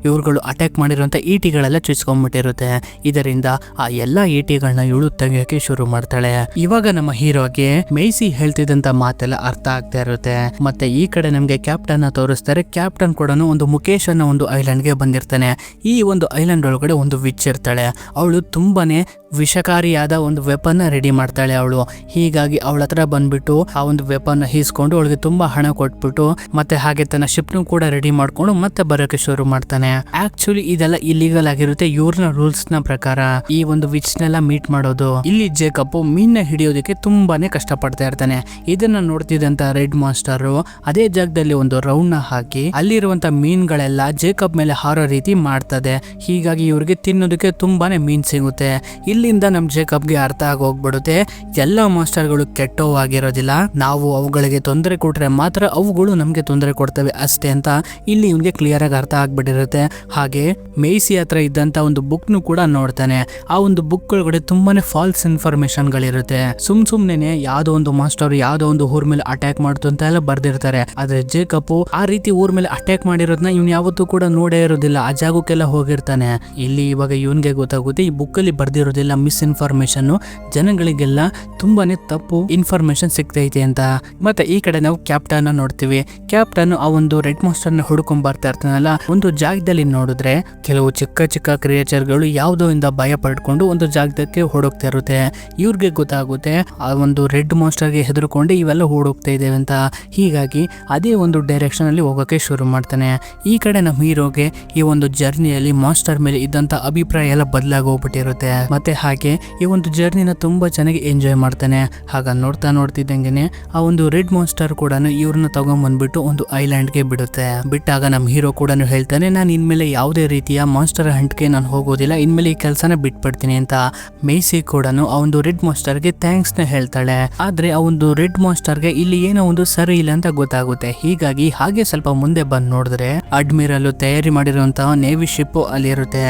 ಇವ್ರುಗಳು ಅಟ್ಯಾಕ್ ಮಾಡಿರುವಂತ ಈಟಿಗಳೆಲ್ಲ ಚುಚ್ಕೊಂಡ್ಬಿಟ್ಟಿರುತ್ತೆ. ಇದರಿಂದ ಆ ಎಲ್ಲಾ ಈಟಿಗಳನ್ನ ಇವಳು ತೆಗಿಯೋಕೆ ಶುರು ಮಾಡ್ತಾಳೆ. ಇವಾಗ ನಮ್ಮ ಹೀರೋಗೆ ಮೇಸಿ ಹೇಳ್ತಿದ್ದಂತ ಮಾತೆಲ್ಲ ಅರ್ಥ ಆಗ್ತಾ ಇರುತ್ತೆ. ಮತ್ತೆ ಈ ಕಡೆ ನಮ್ಗೆ ಕ್ಯಾಪ್ಟನ್ ತೋರಿಸ್ತಾರೆ. ಕ್ಯಾಪ್ಟನ್ ಕೂಡ ಒಂದು ಮುಖೇಶ್ ಅನ್ನೋ ಒಂದು ಐಲ್ಯಾಂಡ್ ಗೆ ಬಂದಿರ್ತಾನೆ. ಈ ಒಂದು ಐಲ್ಯಾಂಡ್ ಒಳಗಡೆ ಒಂದು ವಿಚ್ ಇರ್ತಾಳೆ. ಅವಳು ತುಂಬಾನೇ ವಿಷಕಾರಿಯಾದ ಒಂದು ವೆಪನ್ ರೆಡಿ ಮಾಡ್ತಾಳೆ ಅವಳು. ಹೀಗಾಗಿ ಅವಳ ಹತ್ರ ಬಂದ್ಬಿಟ್ಟು ಆ ಒಂದು ವೆಪನ್ ಹೀಸ್ಕೊಂಡು ಅವಳಿಗೆ ತುಂಬಾ ಹಣ ಕೊಟ್ಬಿಟ್ಟು ಮತ್ತೆ ಹಾಗೆ ತನ್ನ ಶಿಪ್ನು ಕೂಡ ರೆಡಿ ಮಾಡ್ಕೊಂಡು ಮತ್ತೆ ಬರೋಕೆ ಶುರು ಮಾಡ್ತಾನೆ. ಆಕ್ಚುಲಿ ಇದೆಲ್ಲ ಇಲ್ಲಿಗಲ್ ಆಗಿರುತ್ತೆ ಇವ್ರನ್ನ ರೂಲ್ಸ್ ನ ಪ್ರಕಾರ ಈ ಒಂದು ವಿಚ್ ನೆಲ್ಲ ಮೀಟ್ ಮಾಡೋದು. ಇಲ್ಲಿ ಜೇಕಬ್ ಮೀನ್ನ ಹಿಡಿಯೋದಕ್ಕೆ ತುಂಬಾನೇ ಕಷ್ಟ ಪಡ್ತಾ ಇರ್ತಾನೆ. ಇದನ್ನ ನೋಡ್ತಿದ್ದಂತ ರೆಡ್ ಮಾಸ್ಟರ್ ಅದೇ ಜಾಗದಲ್ಲಿ ಒಂದು ರೌಂಡ್ ನ ಹಾಕಿ ಅಲ್ಲಿರುವಂತ ಮೀನ್ಗಳೆಲ್ಲ ಜೇಕಬ್ ಮೇಲೆ ಹಾರೋ ರೀತಿ ಮಾಡ್ತದೆ. ಹೀಗಾಗಿ ಇವ್ರಿಗೆ ತಿನ್ನೋದಕ್ಕೆ ತುಂಬಾನೇ ಮೀನ್ ಸಿಗುತ್ತೆ. ಇಲ್ಲಿಂದ ನಮ್ ಜೇಕಬ್ಗೆ ಅರ್ಥ ಆಗೋಗ್ಬಿಡುತ್ತೆ ಎಲ್ಲ ಮಾಸ್ಟರ್ಗಳು ಕೆಟ್ಟವಾಗಿರೋದಿಲ್ಲ, ನಾವು ಅವುಗಳಿಗೆ ತೊಂದರೆ ಕೊಟ್ರೆ ಮಾತ್ರ ಅವುಗಳು ನಮ್ಗೆ ತೊಂದರೆ ಕೊಡ್ತವೆ ಅಷ್ಟೇ ಅಂತ ಇಲ್ಲಿ ಇವ್ನಿಗೆ ಕ್ಲಿಯರ್ ಆಗಿ ಅರ್ಥ ಆಗ್ಬಿಟ್ಟಿರುತ್ತೆ. ಹಾಗೆ ಮೇಸಿ ಹತ್ರ ಇದ್ದಂತ ಒಂದು ಬುಕ್ ನು ಕೂಡ ನೋಡ್ತಾನೆ. ಆ ಒಂದು ಬುಕ್ ಒಳಗಡೆ ತುಂಬಾನೇ ಫಾಲ್ಸ್ ಇನ್ಫಾರ್ಮೇಶನ್ ಗಳಿರುತ್ತೆ. ಸುಮ್ನೆ ಯಾವ್ದೋ ಒಂದು ಮಾಸ್ಟರ್ ಯಾವ್ದೋ ಒಂದು ಊರ್ ಮೇಲೆ ಅಟ್ಯಾಕ್ ಮಾಡ್ತು ಅಂತ ಎಲ್ಲ ಬರ್ದಿರ್ತಾರೆ. ಆದ್ರೆ ಜೇಕಬ್ ಆ ರೀತಿ ಊರ್ ಮೇಲೆ ಅಟ್ಯಾಕ್ ಮಾಡಿರೋದನ್ನ ಇವ್ನು ಯಾವತ್ತೂ ಕೂಡ ನೋಡೇ ಇರೋದಿಲ್ಲ. ಆ ಜಾಗಕ್ಕೆಲ್ಲ ಹೋಗಿರ್ತಾನೆ. ಇಲ್ಲಿ ಇವಾಗ ಇವನ್ಗೆ ಗೊತ್ತಾಗುತ್ತೆ ಈ ಬುಕ್ ಅಲ್ಲಿ ಬರ್ದಿರೋದಿಲ್ಲ ಮಿಸ್ ಇನ್ಫಾರ್ಮೇಶನ್, ಜನಗಳಿಗೆಲ್ಲ ತುಂಬಾನೇ ತಪ್ಪು ಇನ್ಫಾರ್ಮೇಶನ್ ಸಿಗ್ತೈತೆ ಅಂತ. ಮತ್ತೆ ಈ ಕಡೆ ನಾವು ಕ್ಯಾಪ್ಟನ್ ನೋಡ್ತೀವಿ. ಕ್ಯಾಪ್ಟನ್ ಆ ಒಂದು ರೆಡ್ ಮಾಸ್ಟರ್ ನ ಹುಡ್ಕೊಂಡ್ ಬರ್ತಾ ಇರ್ತಾನಲ್ಲ, ಒಂದು ಜಾಗದಲ್ಲಿ ನೋಡಿದ್ರೆ ಕೆಲವು ಚಿಕ್ಕ ಚಿಕ್ಕ ಕ್ರಿಯೇಚರ್ಗಳು ಯಾವ್ದೋ ಇಂದ ಭಯ ಪಡ್ಕೊಂಡು ಒಂದು ಜಾಗದಕ್ಕೆ ಹೊಡೋಗ್ತಾ ಇರುತ್ತೆ. ಇವ್ರಿಗೆ ಗೊತ್ತಾಗುತ್ತೆ ಆ ಒಂದು ರೆಡ್ ಮಾಸ್ಟರ್ ಗೆ ಹೆದರ್ಕೊಂಡು ಇವೆಲ್ಲ ಓಡೋಗ್ತಾ ಇದ್ದೇವೆ ಅಂತ. ಹೀಗಾಗಿ ಅದೇ ಒಂದು ಡೈರೆಕ್ಷನ್ ಅಲ್ಲಿ ಹೋಗೋಕೆ ಶುರು ಮಾಡ್ತಾನೆ. ಈ ಕಡೆ ನಮ್ಮ ಹೀರೋಗೆ ಈ ಒಂದು ಜರ್ನಿಯಲ್ಲಿ ಮಾಸ್ಟರ್ ಮೇಲೆ ಇದ್ದಂತ ಅಭಿಪ್ರಾಯ ಎಲ್ಲ ಬದಲಾಗಿ ಹೋಗ್ಬಿಟ್ಟಿರುತ್ತೆ. ಮತ್ತೆ ಹಾಗೆ ಈ ಒಂದು ಜರ್ನಿನ ತುಂಬಾ ಚೆನ್ನಾಗಿ ಎಂಜಾಯ್ ಮಾಡ್ತಾನೆ. ಹಾಗ ನೋಡ್ತಿದ್ದಂಗೆನೆ ಆ ಒಂದು ರೆಡ್ ಮಾಸ್ಟರ್ ಕೂಡ ಇವ್ರನ್ನ ತಗೊಂಡ್ಬಂದ್ಬಿಟ್ಟು ಒಂದು ಐಲ್ಯಾಂಡ್ ಗೆ ಬಿಡುತ್ತೆ. ಬಿಟ್ಟಾಗ ನಮ್ಮ ಹೀರೋ ಕೂಡ ಹೇಳ್ತಾನೆ ನಾನು ಇನ್ಮೇಲೆ ಯಾವುದೇ ರೀತಿಯ ಮಾಸ್ಟರ್ ಹಂಟ್ಗೆ ನಾನು ಹೋಗೋದಿಲ್ಲ, ಇನ್ಮೇಲೆ ಈ ಕೆಲಸನ ಬಿಟ್ಬಿಡ್ತೀನಿ ಅಂತ. ಮೇಸಿ ಕೂಡ ಆ ಒಂದು ರೆಡ್ ಮಾಸ್ಟರ್ ಗೆ ಥ್ಯಾಂಕ್ಸ್ ನ ಹೇಳ್ತಾಳೆ. ಆದ್ರೆ ಆ ಒಂದು ರೆಡ್ ಮಾಸ್ಟರ್ ಗೆ ಇಲ್ಲಿ ಏನೋ ಒಂದು ಸರಿ ಇಲ್ಲ ಅಂತ ಗೊತ್ತಾಗುತ್ತೆ. ಹೀಗಾಗಿ ಹಾಗೆ ಸ್ವಲ್ಪ ಮುಂದೆ ಬಂದ್ ನೋಡಿದ್ರೆ ಅಡ್ಮಿರಲ್ ತಯಾರಿ ಮಾಡಿರುವಂತಹ ನೇವಿ ಶಿಪ್ ಅಲ್ಲಿ ಇರುತ್ತೆ.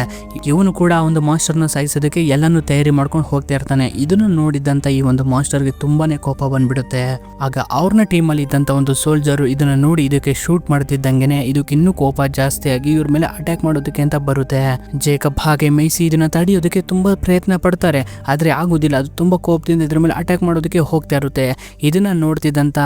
ಇವನು ಕೂಡ ಒಂದು ಮಾಸ್ಟರ್ ನ ಸಾಯಿಸೋದಕ್ಕೆ ಎಲ್ಲಾನು ತಯಾರಿ ಮಾಡ್ಕೊಂಡು ಹೋಗ್ತಾ ಇರ್ತಾನೆ. ಇದನ್ನು ನೋಡಿದಂತ ಈ ಒಂದು ಮಾಸ್ಟರ್ ಗೆ ತುಂಬಾನೇ ಕೋಪ ಬಂದ್ಬಿಡುತ್ತೆ. ಆಗ ಅವ್ರನ್ನ ಟೀಮ್ ಅಲ್ಲಿ ಇದ್ದಂತ ಒಂದು ಸೋಲ್ಜರ್ ಇದನ್ನ ನೋಡಿ ಇದಕ್ಕೆ ಶೂಟ್ ಮಾಡ್ತಿದ್ದಂಗೆನೆ ಇದಕ್ಕೆ ಇನ್ನೂ ಕೋಪ ಜಾಸ್ತಿ ಆಗಿ ಇವ್ರ ಮೇಲೆ ಅಟ್ಯಾಕ್ ಮಾಡೋದಕ್ಕೆ ಅಂತ ಬರುತ್ತೆ. ಜೇಕಬ್ ಹಾಗೆ ಮೇಸಿ ಇದನ್ನ ತಡೆಯೋದಕ್ಕೆ ತುಂಬಾ ಪ್ರಯತ್ನ ಪಡ್ತಾರೆ. ಆದ್ರೆ ಆಗುದಿಲ್ಲ, ಅದು ತುಂಬಾ ಕೋಪದಿಂದ ಇದ್ರ ಮೇಲೆ ಅಟ್ಯಾಕ್ ಮಾಡೋದಕ್ಕೆ ಹೋಗ್ತಾ ಇರುತ್ತೆ. ಇದನ್ನ ನೋಡ್ತಿದ್ದಂತ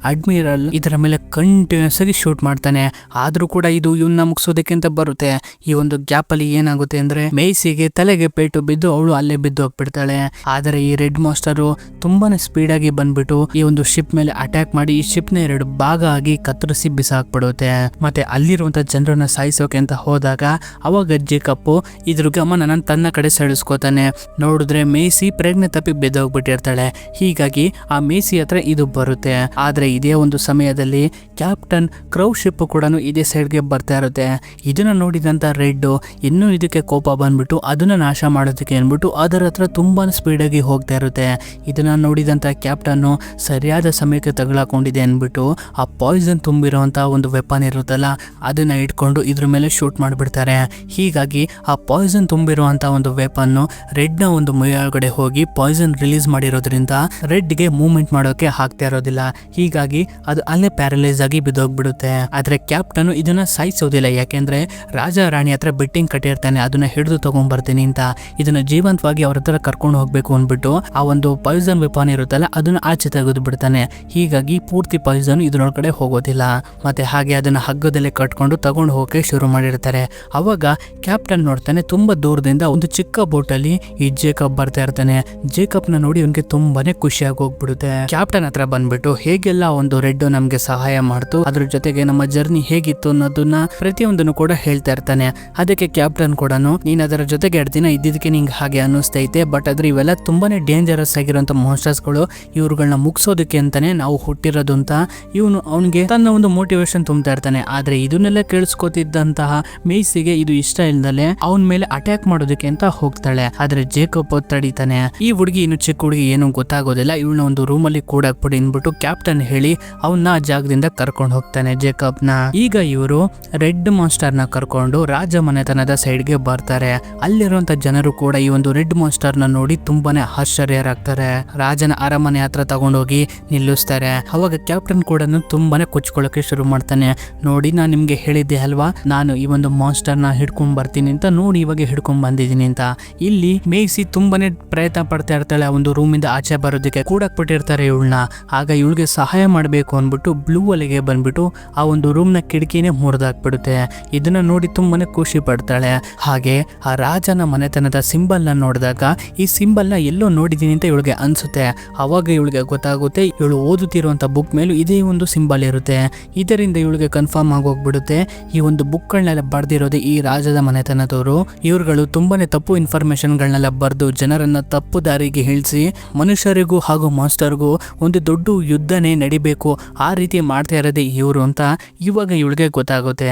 ಅಡ್ಮಿರಲ್ ಇದರ ಮೇಲೆ ಕಂಟಿನ್ಯೂಸ್ ಆಗಿ ಶೂಟ್ ಮಾಡ್ತಾನೆ. ಆದ್ರೂ ಕೂಡ ಇದು ಇವನ್ನ ಮುಗಿಸೋದಕ್ಕೆ ಅಂತ ಬರುತ್ತೆ. ಈ ಒಂದು ಗ್ಯಾಪ್ ಅಲ್ಲಿ ಏನಾಗುತ್ತೆ ಅಂದ್ರೆ ಮೇಸಿಗೆ ತಲೆಗೆ ಪೇಟು ಬಿದ್ದು ಅವಳು ಅಲ್ಲೇ ಬಿದ್ದು ಹೋಗ್ಬಿಡ್ತಾಳೆ. ಆದರೆ ಈ ರೆಡ್ ಮಾಸ್ಟರ್ ತುಂಬಾನೇ ಸ್ಪೀಡ್ ಆಗಿ ಬಂದ್ಬಿಟ್ಟು ಈ ಒಂದು ಶಿಪ್ ಮೇಲೆ ಅಟ್ಯಾಕ್ ಮಾಡಿ ಈ ಶಿಪ್ ನ 2 ಭಾಗ ಆಗಿ ಕತ್ತರಿಸಿ ಬಿಸಾಕ್ಬಿಡುತ್ತೆ. ಮತ್ತೆ ಅಲ್ಲಿರುವಂತ ಜನರನ್ನ ಸಾಯಿಸೋಕೆ ಅಂತ ಹೋದಾಗ ಅವಾಗ ಜೇಕಬ್ ಇದ್ರ ಗಮನ ತನ್ನ ಕಡೆ ಸೆಳೆಸ್ಕೋತಾನೆ. ನೋಡಿದ್ರೆ ಮೇಸಿ ಪ್ರಜ್ಞೆ ತಪ್ಪಿ ಬಿದ್ದೋಗ್ಬಿಟ್ಟಿರ್ತಾಳೆ. ಹೀಗಾಗಿ ಆ ಮೇಸಿ ಹತ್ರ ಇದು ಬರುತ್ತೆ. ಆದ್ರೆ ಇದೇ ಒಂದು ಸಮಯದಲ್ಲಿ ಕ್ಯಾಪ್ಟನ್ ಕ್ರೌ ಶಿಪ್ ಕೂಡ ಇದೇ ಸೈಡ್ಗೆ ಬರ್ತಾ ಇರುತ್ತೆ. ಇದನ್ನ ನೋಡಿದಂತ ರೆಡ್ ಇನ್ನೂ ಇದಕ್ಕೆ ಕೋಪ ಬಂದ್ಬಿಟ್ಟು ಅದನ್ನ ನಾಶ ಮಾಡೋದಕ್ಕೆ ಅನ್ಬಿಟ್ಟು ಅದರ ಹತ್ರ ತುಂಬಾ ಸ್ಪೀಡ್ ಆಗಿ ಹೋಗ್ತಾ ಇರುತ್ತೆ. ಇದನ್ನ ನೋಡಿದಂತ ಕ್ಯಾಪ್ಟನ್ ಸರಿಯಾದ ಸಮಯಕ್ಕೆ ತಗಲಾಕೊಂಡಿದೆ ಅನ್ಬಿಟ್ಟು ಆ ಪಾಯ್ಸನ್ ತುಂಬಿರುವಂತ ಒಂದು ವೆಪನ್ ಇರುತ್ತಲ್ಲ ಅದನ್ನ ಇಟ್ಕೊಂಡು ಇದ್ರ ಮೇಲೆ ಶೂಟ್ ಮಾಡಿಬಿಡ್ತಾರೆ. ಹೀಗಾಗಿ ಆ ಪಾಯ್ಸನ್ ತುಂಬಿರುವಂತ ಒಂದು ವೆಪನ್ ರೆಡ್ ನ ಒಂದು ಮೈಯೊಳಗಡೆ ಹೋಗಿ ಪಾಯ್ಸನ್ ರಿಲೀಸ್ ಮಾಡಿರೋದ್ರಿಂದ ರೆಡ್ ಗೆ ಮೂವ್ಮೆಂಟ್ ಮಾಡೋಕೆ ಆಗ್ತಾ ಇರೋದಿಲ್ಲ. ಹೀಗಾಗಿ ಅದು ಅಲ್ಲೇ ಪ್ಯಾರಲೈಸ್ ಆಗಿ ಬಿದ್ದೋಗ್ಬಿಡುತ್ತೆ. ಆದ್ರೆ ಕ್ಯಾಪ್ಟನ್ ಇದನ್ನ ಸಾಯಿಸೋದಿಲ್ಲ, ಯಾಕೆಂದ್ರೆ ರಾಜ ರಾಣಿ ಹತ್ರ ಬೆಟ್ಟಿಂಗ್ ಕಟ್ಟಿರ್ತಾನೆ, ಅದನ್ನ ಹಿಡಿದು ತಗೊಂಡ್ಬರ್ತೀನಿ ಅಂತ. ಇದನ್ನ ಜೀವಂತವಾಗಿ ಅವ್ರ ಹತ್ರ ಕರ್ಕೊಂಡು ಹೋಗ್ಬೇಕು ಅಂದ್ಬಿಟ್ಟು ಆ ಒಂದು ಪಾಯ್ಸನ್ ವೆಪನ್ ಇರುತ್ತಲ್ಲ ಅದನ್ನ ಆಚೆ ತೆಗೆದು ಬಿಡ್ತಾನೆ. ಹೀಗಾಗಿ ಪೂರ್ತಿ ಪಾಯ್ಸನ್ ಇದ್ರೊಳಗಡೆ ಹೋಗೋದಿಲ್ಲ. ಮತ್ತೆ ಹಾಗೆ ಅದನ್ನ ಹಗ್ಗದಲ್ಲೇ ಕಟ್ಕೊಂಡು ತಗೊಂಡು ಹೋಗಕ್ಕೆ ಶುರು ಮಾಡಿರ್ತಾರೆ. ಅವಾಗ ಕ್ಯಾಪ್ಟನ್ ನೋಡ್ತಾನೆ, ತುಂಬಾ ದೂರದಿಂದ ಒಂದು ಚಿಕ್ಕ ಬೋಟ್ ಅಲ್ಲಿ ಈ ಜೇಕಬ್ ಬರ್ತಾ ಇರ್ತಾನೆ. ಜೇಕಬ್ ನ ನೋಡಿ ಅವನಿಗೆ ತುಂಬಾನೇ ಖುಷಿಯಾಗಿ ಹೋಗ್ಬಿಡುತ್ತೆ. ಕ್ಯಾಪ್ಟನ್ ಹತ್ರ ಬಂದ್ಬಿಟ್ಟು ಹೇಗೆಲ್ಲ ಒಂದು ರೆಡ್ ನಮ್ಗೆ ಸಹಾಯ ಮಾಡ್ತು, ಅದ್ರ ಜೊತೆಗೆ ನಮ್ಮ ಜರ್ನಿ ಹೇಗಿತ್ತು ಅನ್ನೋದನ್ನ ಪ್ರತಿಯೊಂದನ್ನು ಕೂಡ ಹೇಳ್ತಾ ಇರ್ತಾನೆ. ಅದಕ್ಕೆ ಕ್ಯಾಪ್ಟನ್ ಕೂಡ ನೀನ್ ಅದರ ಜೊತೆಗೆ 2 ದಿನ ಇದ್ದಿದ್ದಕ್ಕೆ ನಿಂಗೆ ಹಾಗೆ ಅನ್ನಿಸ್ತೈತೆ, ಬಟ್ ಆದ್ರೆ ಇವೆಲ್ಲ ತುಂಬಾನೇ ಡೇಂಜರಸ್ ಆಗಿರುವಂತ ಮಾನ್ಸ್ಟರ್ಸ್ಗಳು, ಇವ್ರುಗಳನ್ನ ಮುಗಿಸೋದಕ್ಕೆ ಅಂತಾನೆ ನಾವು ಹುಟ್ಟಿರೋದು ಅಂತ ಇವನು ಅವನಿಗೆ ತನ್ನ ಒಂದು ಮೋಟಿವೇಶನ್ ತುಂಬ್ತಾ ಇರ್ತಾನೆ. ಆದ್ರೆ ಇದನ್ನೆಲ್ಲ ಕೇಳಿಸ್ಕೊತಿದ್ದಂತಹ ಮೇಯ್ಸಿಗೆ ಇದು ಇಷ್ಟ ಇಲ್ದಲೆ ಅವನ ಮೇಲೆ ಅಟ್ಯಾಕ್ ಮಾಡೋದಕ್ಕೆ ಅಂತ ಹೋಗ್ತಾಳೆ. ಆದ್ರೆ ಜೇಕಬ್ ತಡೀತಾನೆ. ಈ ಹುಡುಗಿ ಇನ್ನು ಚಿಕ್ಕ ಹುಡುಗಿ ಏನು ಗೊತ್ತಾಗೋದಿಲ್ಲ, ಇವಳನ್ನ ಒಂದು ರೂಮ್ ಅಲ್ಲಿ ಕೂಡಾಕ್ಬಿಡಿ ಅಂದ್ಬಿಟ್ಟು ಕ್ಯಾಪ್ಟನ್ ಹೇಳಿ ಅವನ್ನ ಆ ಜಾಗದಿಂದ ಕರ್ಕೊಂಡು ಹೋಗ್ತಾನೆ ಜೇಕಬ್ ನ. ಈಗ ಇವರು ರೆಡ್ ಮಾನ್ಸ್ಟರ್ ನ ಕರ್ಕೊಂಡು ರಾಜ ಮನೆತನದ ಸೈಡ್ ಗೆ ಬರ್ತಾರೆ. ಅಲ್ಲಿರುವಂತ ಜನರು ಕೂಡ ಈ ಒಂದು ರೆಡ್ ಮಾನ್ಸ್ಟರ್ ನ ನೋಡಿ ತುಂಬಾನೇ ಆಶ್ಚರ್ಯರಾಗ್ತಾರೆ. ರಾಜನ ಅರಮನೆ ಹತ್ರ ತಗೊಂಡೋಗಿ ನಿಲ್ಲಿಸ್ತಾರೆ. ಅವಾಗ ಕ್ಯಾಪ್ಟನ್ ಕೂಡ ತುಂಬಾನೇ ಕೊಚ್ಕೊಳ್ಳೋಕೆ ಶುರು ಮಾಡ್ತಾನೆ. ನೋಡಿ ನಾನು ನಿಮ್ಗೆ ಹೇಳಿದ್ದೆ ಅಲ್ವಾ, ನಾನು ಈ ಒಂದು ಮಾನ್ಸ್ಟರ್ ನ ಹಿಡ್ಕೊಂಡ್ ಬರ್ತೀನಿ ಅಂತ, ನೋಡಿ ಇವಾಗ ಹಿಡ್ಕೊಂಡ್ ಬಂದಿದ್ದೀನಿ ಅಂತ. ಇಲ್ಲಿ ಮೇಯ್ಸಿ ತುಂಬಾನೇ ಪ್ರಯತ್ನ ಪಡ್ತಾ ಇರ್ತಾಳೆ ಆ ಒಂದು ರೂಮಿಂದ ಆಚೆ ಬರೋದಕ್ಕೆ. ಕೂಡಾಕ್ಬಿಟ್ಟಿರ್ತಾರೆ ಇವಳನ್ನ. ಆಗ ಇವಳಿಗೆ ಸಹಾಯ ಮಾಡಬೇಕು ಅಂದ್ಬಿಟ್ಟು ಬ್ಲೂ ಅಲ್ಲಿಗೆ ಬಂದ್ಬಿಟ್ಟು ಆ ಒಂದು ರೂಮ್ ನ ಕಿಟಕಿನೇ ಮುರಿದಾಕ್ಬಿಡುತ್ತೆ. ಇದನ್ನ ನೋಡಿ ತುಂಬಾನೇ ಖುಷಿ ಪಡ್ತಾಳೆ. ಹಾಗೆ ಆ ರಾಜನ ಮನೆತನದ ಸಿಂಬಲ್ ನ ನೋಡಿದಾಗ ಈ ಸಿಂಬಲ್ ನ ಎಲ್ಲೋ ನೋಡಿದೀನಿ ಅಂತ ಇವಳಿಗೆ ಅನ್ಸುತ್ತೆ. ಅವಾಗ ಇವಳಿಗೆ ಗೊತ್ತಾಗುತ್ತೆ, ಇವಳು ಓದುತ್ತಿರುವಂತ ಬುಕ್ ಮೇಲೂ ಇದೇ ಒಂದು ಸಿಂಬಲ್ ಇರುತ್ತೆ. ಇದರಿಂದ ಇವಳಿಗೆ ಕನ್ಫರ್ಮ್ ಆಗೋಗ್ಬಿಡುತ್ತೆ, ಈ ಒಂದು ಬುಕ್ಗಳನ್ನೆಲ್ಲ ಬರ್ದಿರೋದು ಈ ರಾಜದ ಮನೆತನದವರು. ಇವ್ರುಗಳು ತುಂಬಾನೇ ತಪ್ಪು ಇನ್ಫಾರ್ಮೇಶನ್ಗಳನ್ನೆಲ್ಲ ಬರೆದು ಜನರನ್ನ ತಪ್ಪು ದಾರಿಗೆ ಇಳಿಸಿ ಮನುಷ್ಯರಿಗೂ ಹಾಗೂ ಮಾಸ್ಟರ್ಗೂ ಒಂದು ದೊಡ್ಡ ಯುದ್ಧನೇ ನಡಿಬೇಕು, ಆ ರೀತಿ ಮಾಡ್ತಾ ಇರೋದೇ ಇವರು ಅಂತ ಇವಾಗ ಇವಳಿಗೆ ಗೊತ್ತಾಗುತ್ತೆ.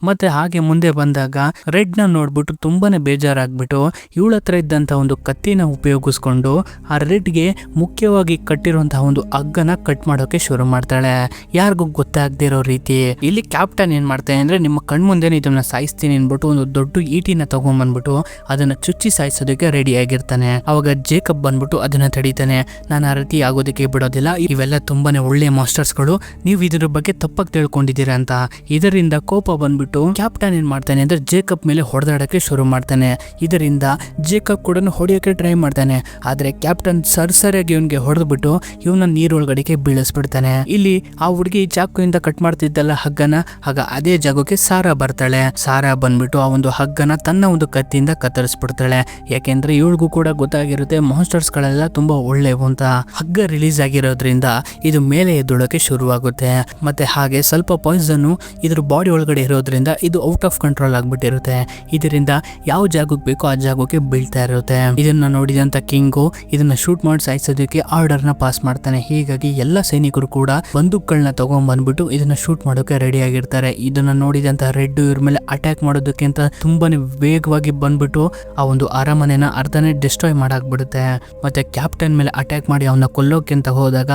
ಮತ್ತೆ ಹಾಗೆ ಮುಂದೆ ಬಂದಾಗ ರೆಡ್ ನ ನೋಡ್ಬಿಟ್ಟು ತುಂಬಾನೇ ಬೇಜಾರಾಗ್ಬಿಟ್ಟು ಇವಳ ಹತ್ರ ಇದ್ದಂತ ಒಂದು ಕತ್ತಿನ ಉಪಯೋಗಿಸ್ಕೊಂಡು ಆ ರೆಡ್ಗೆ ಮುಖ್ಯವಾಗಿ ಕಟ್ಟಿರುವಂತಹ ಒಂದು ಹಗ್ಗನ ಕಟ್ ಮಾಡೋಕೆ ಶುರು ಮಾಡ್ತಾಳೆ, ಯಾರಿಗೂ ಗೊತ್ತಾಗದಿರೋ ರೀತಿ. ಇಲ್ಲಿ ಕ್ಯಾಪ್ಟನ್ ಏನ್ ಮಾಡ್ತಾನೆ ಅಂದ್ರೆ, ನಿಮ್ಮ ಕಣ್ಮುಂದೆನೇ ಇದನ್ನ ಸಾಯಿಸ್ತೀನಿ ಅನ್ಬಿಟ್ಟು ಒಂದು ದೊಡ್ಡ ಈಟಿನ ತಗೊಂಡ್ಬಂದ್ಬಿಟ್ಟು ಅದನ್ನ ಚುಚ್ಚಿ ಸಾಯಿಸೋದಕ್ಕೆ ರೆಡಿ ಆಗಿರ್ತಾನೆ. ಅವಾಗ ಜೇಕಬ್ ಬಂದ್ಬಿಟ್ಟು ಅದನ್ನ ತಡೀತಾನೆ. ನಾನು ಆ ರೀತಿ ಆಗೋದಕ್ಕೆ ಬಿಡೋದಿಲ್ಲ, ಇವೆಲ್ಲ ತುಂಬಾನೇ ಒಳ್ಳೆ ಮಾಸ್ಟರ್ಸ್ಗಳು, ನೀವು ಇದ್ರ ಬಗ್ಗೆ ತಪ್ಪಾಗಿ ತಿಳ್ಕೊಂಡಿದ್ದೀರಾ ಅಂತ. ಇದರಿಂದ ಕೋಪ ಬಂದ್ಬಿಟ್ಟು ಕ್ಯಾಪ್ಟನ್ ಏನ್ ಮಾಡ್ತಾನೆ ಅಂದ್ರೆ ಜೇಕಬ್ ಮೇಲೆ ಹೊಡೆದಾಡಕ್ಕೆ ಶುರು ಮಾಡ್ತಾನೆ. ಇದರಿಂದ ಜೇಕಬ್ ಕೂಡ ಹೊಡೆಯೋಕೆ ಟ್ರೈ ಮಾಡ್ತಾನೆ. ಆದ್ರೆ ಕ್ಯಾಪ್ಟನ್ ಸರಿಯಾಗಿ ಇವನ್ಗೆ ಹೊಡೆದ್ಬಿಟ್ಟು ಇವನ ನೀರೊಳಗಡೆಗೆ ಬೀಳಿಸ್ಬಿಡ್ತಾನೆ. ಇಲ್ಲಿ ಆ ಹುಡುಗಿ ಚಾಕುವಿಂದ ಕಟ್ ಮಾಡ್ತಿದ್ದಲ್ಲ ಹಗ್ಗನ, ಆಗ ಅದೇ ಜಾಗಕ್ಕೆ ಸಾರಾ ಬರ್ತಾಳೆ. ಸಾರಾ ಬಂದ್ಬಿಟ್ಟು ಆ ಒಂದು ಹಗ್ಗನ ತನ್ನ ಒಂದು ಕತ್ತಿಯಿಂದ ಕತ್ತರಿಸ್ಬಿಡ್ತಾಳೆ. ಯಾಕೆಂದ್ರೆ ಇವಳಿಗೂ ಕೂಡ ಗೊತ್ತಾಗಿರುತ್ತೆ ಮಾನ್ಸ್ಟರ್ಸ್ ಗಳೆಲ್ಲ ತುಂಬಾ ಒಳ್ಳೆವು ಅಂತ. ಹಗ್ಗ ರಿಲೀಸ್ ಆಗಿರೋದ್ರಿಂದ ಇದು ಮೇಲೆ ಎದ್ದೊಳಕ್ಕೆ ಶುರುವಾಗುತ್ತೆ. ಮತ್ತೆ ಹಾಗೆ ಸ್ವಲ್ಪ ಪಾಯ್ಸನ್ ಇದ್ರ ಬಾಡಿ ಒಳಗಡೆ ಇರೋದ್ರಿಂದ ಇದು ಔಟ್ ಆಫ್ ಕಂಟ್ರೋಲ್ ಆಗ್ಬಿಟ್ಟಿರುತ್ತೆ. ಇದರಿಂದ ಯಾವ ಜಾಗಕ್ಕೆ ಬೇಕೋ ಆ ಜಾಗಕ್ಕೆ ಬೀಳ್ತಾ ಇರುತ್ತೆ. ಇದನ್ನ ನೋಡಿದಂತ ಕಿಂಗು ಇದನ್ನ ಶೂಟ್ ಮಾಡಿ ಸಾಯಿಸೋದಕ್ಕೆ ಆರ್ಡರ್ ನ ಪಾಸ್ ಮಾಡ್ತಾನೆ. ಹೀಗಾಗಿ ಎಲ್ಲ ಸೈನಿಕರು ಕೂಡ ಬಂದೂಕಗಳನ್ನ ತಗೊಂಡ್ ಬಂದ್ಬಿಟ್ಟು ಇದನ್ನ ಶೂಟ್ ಮಾಡೋಕೆ ರೆಡಿ ಆಗಿರ್ತಾರೆ. ಇದನ್ನ ನೋಡಿದಂತ ರೆಡ್ ಇವ್ರ ಮೇಲೆ ಅಟ್ಯಾಕ್ ಮಾಡೋದಕ್ಕೆ ಅಂತ ತುಂಬಾನೇ ವೇಗವಾಗಿ ಬಂದ್ಬಿಟ್ಟು ಆ ಒಂದು ಅರಮನೆನ ಅರ್ಧನೇ ಡಿಸ್ಟ್ರಾಯ್ ಮಾಡಾಕ್ಬಿಡುತ್ತೆ. ಮತ್ತೆ ಕ್ಯಾಪ್ಟನ್ ಮೇಲೆ ಅಟ್ಯಾಕ್ ಮಾಡಿ ಅವನ್ನ ಕೊಲ್ಲೋಕೆ ಅಂತ ಹೋದಾಗ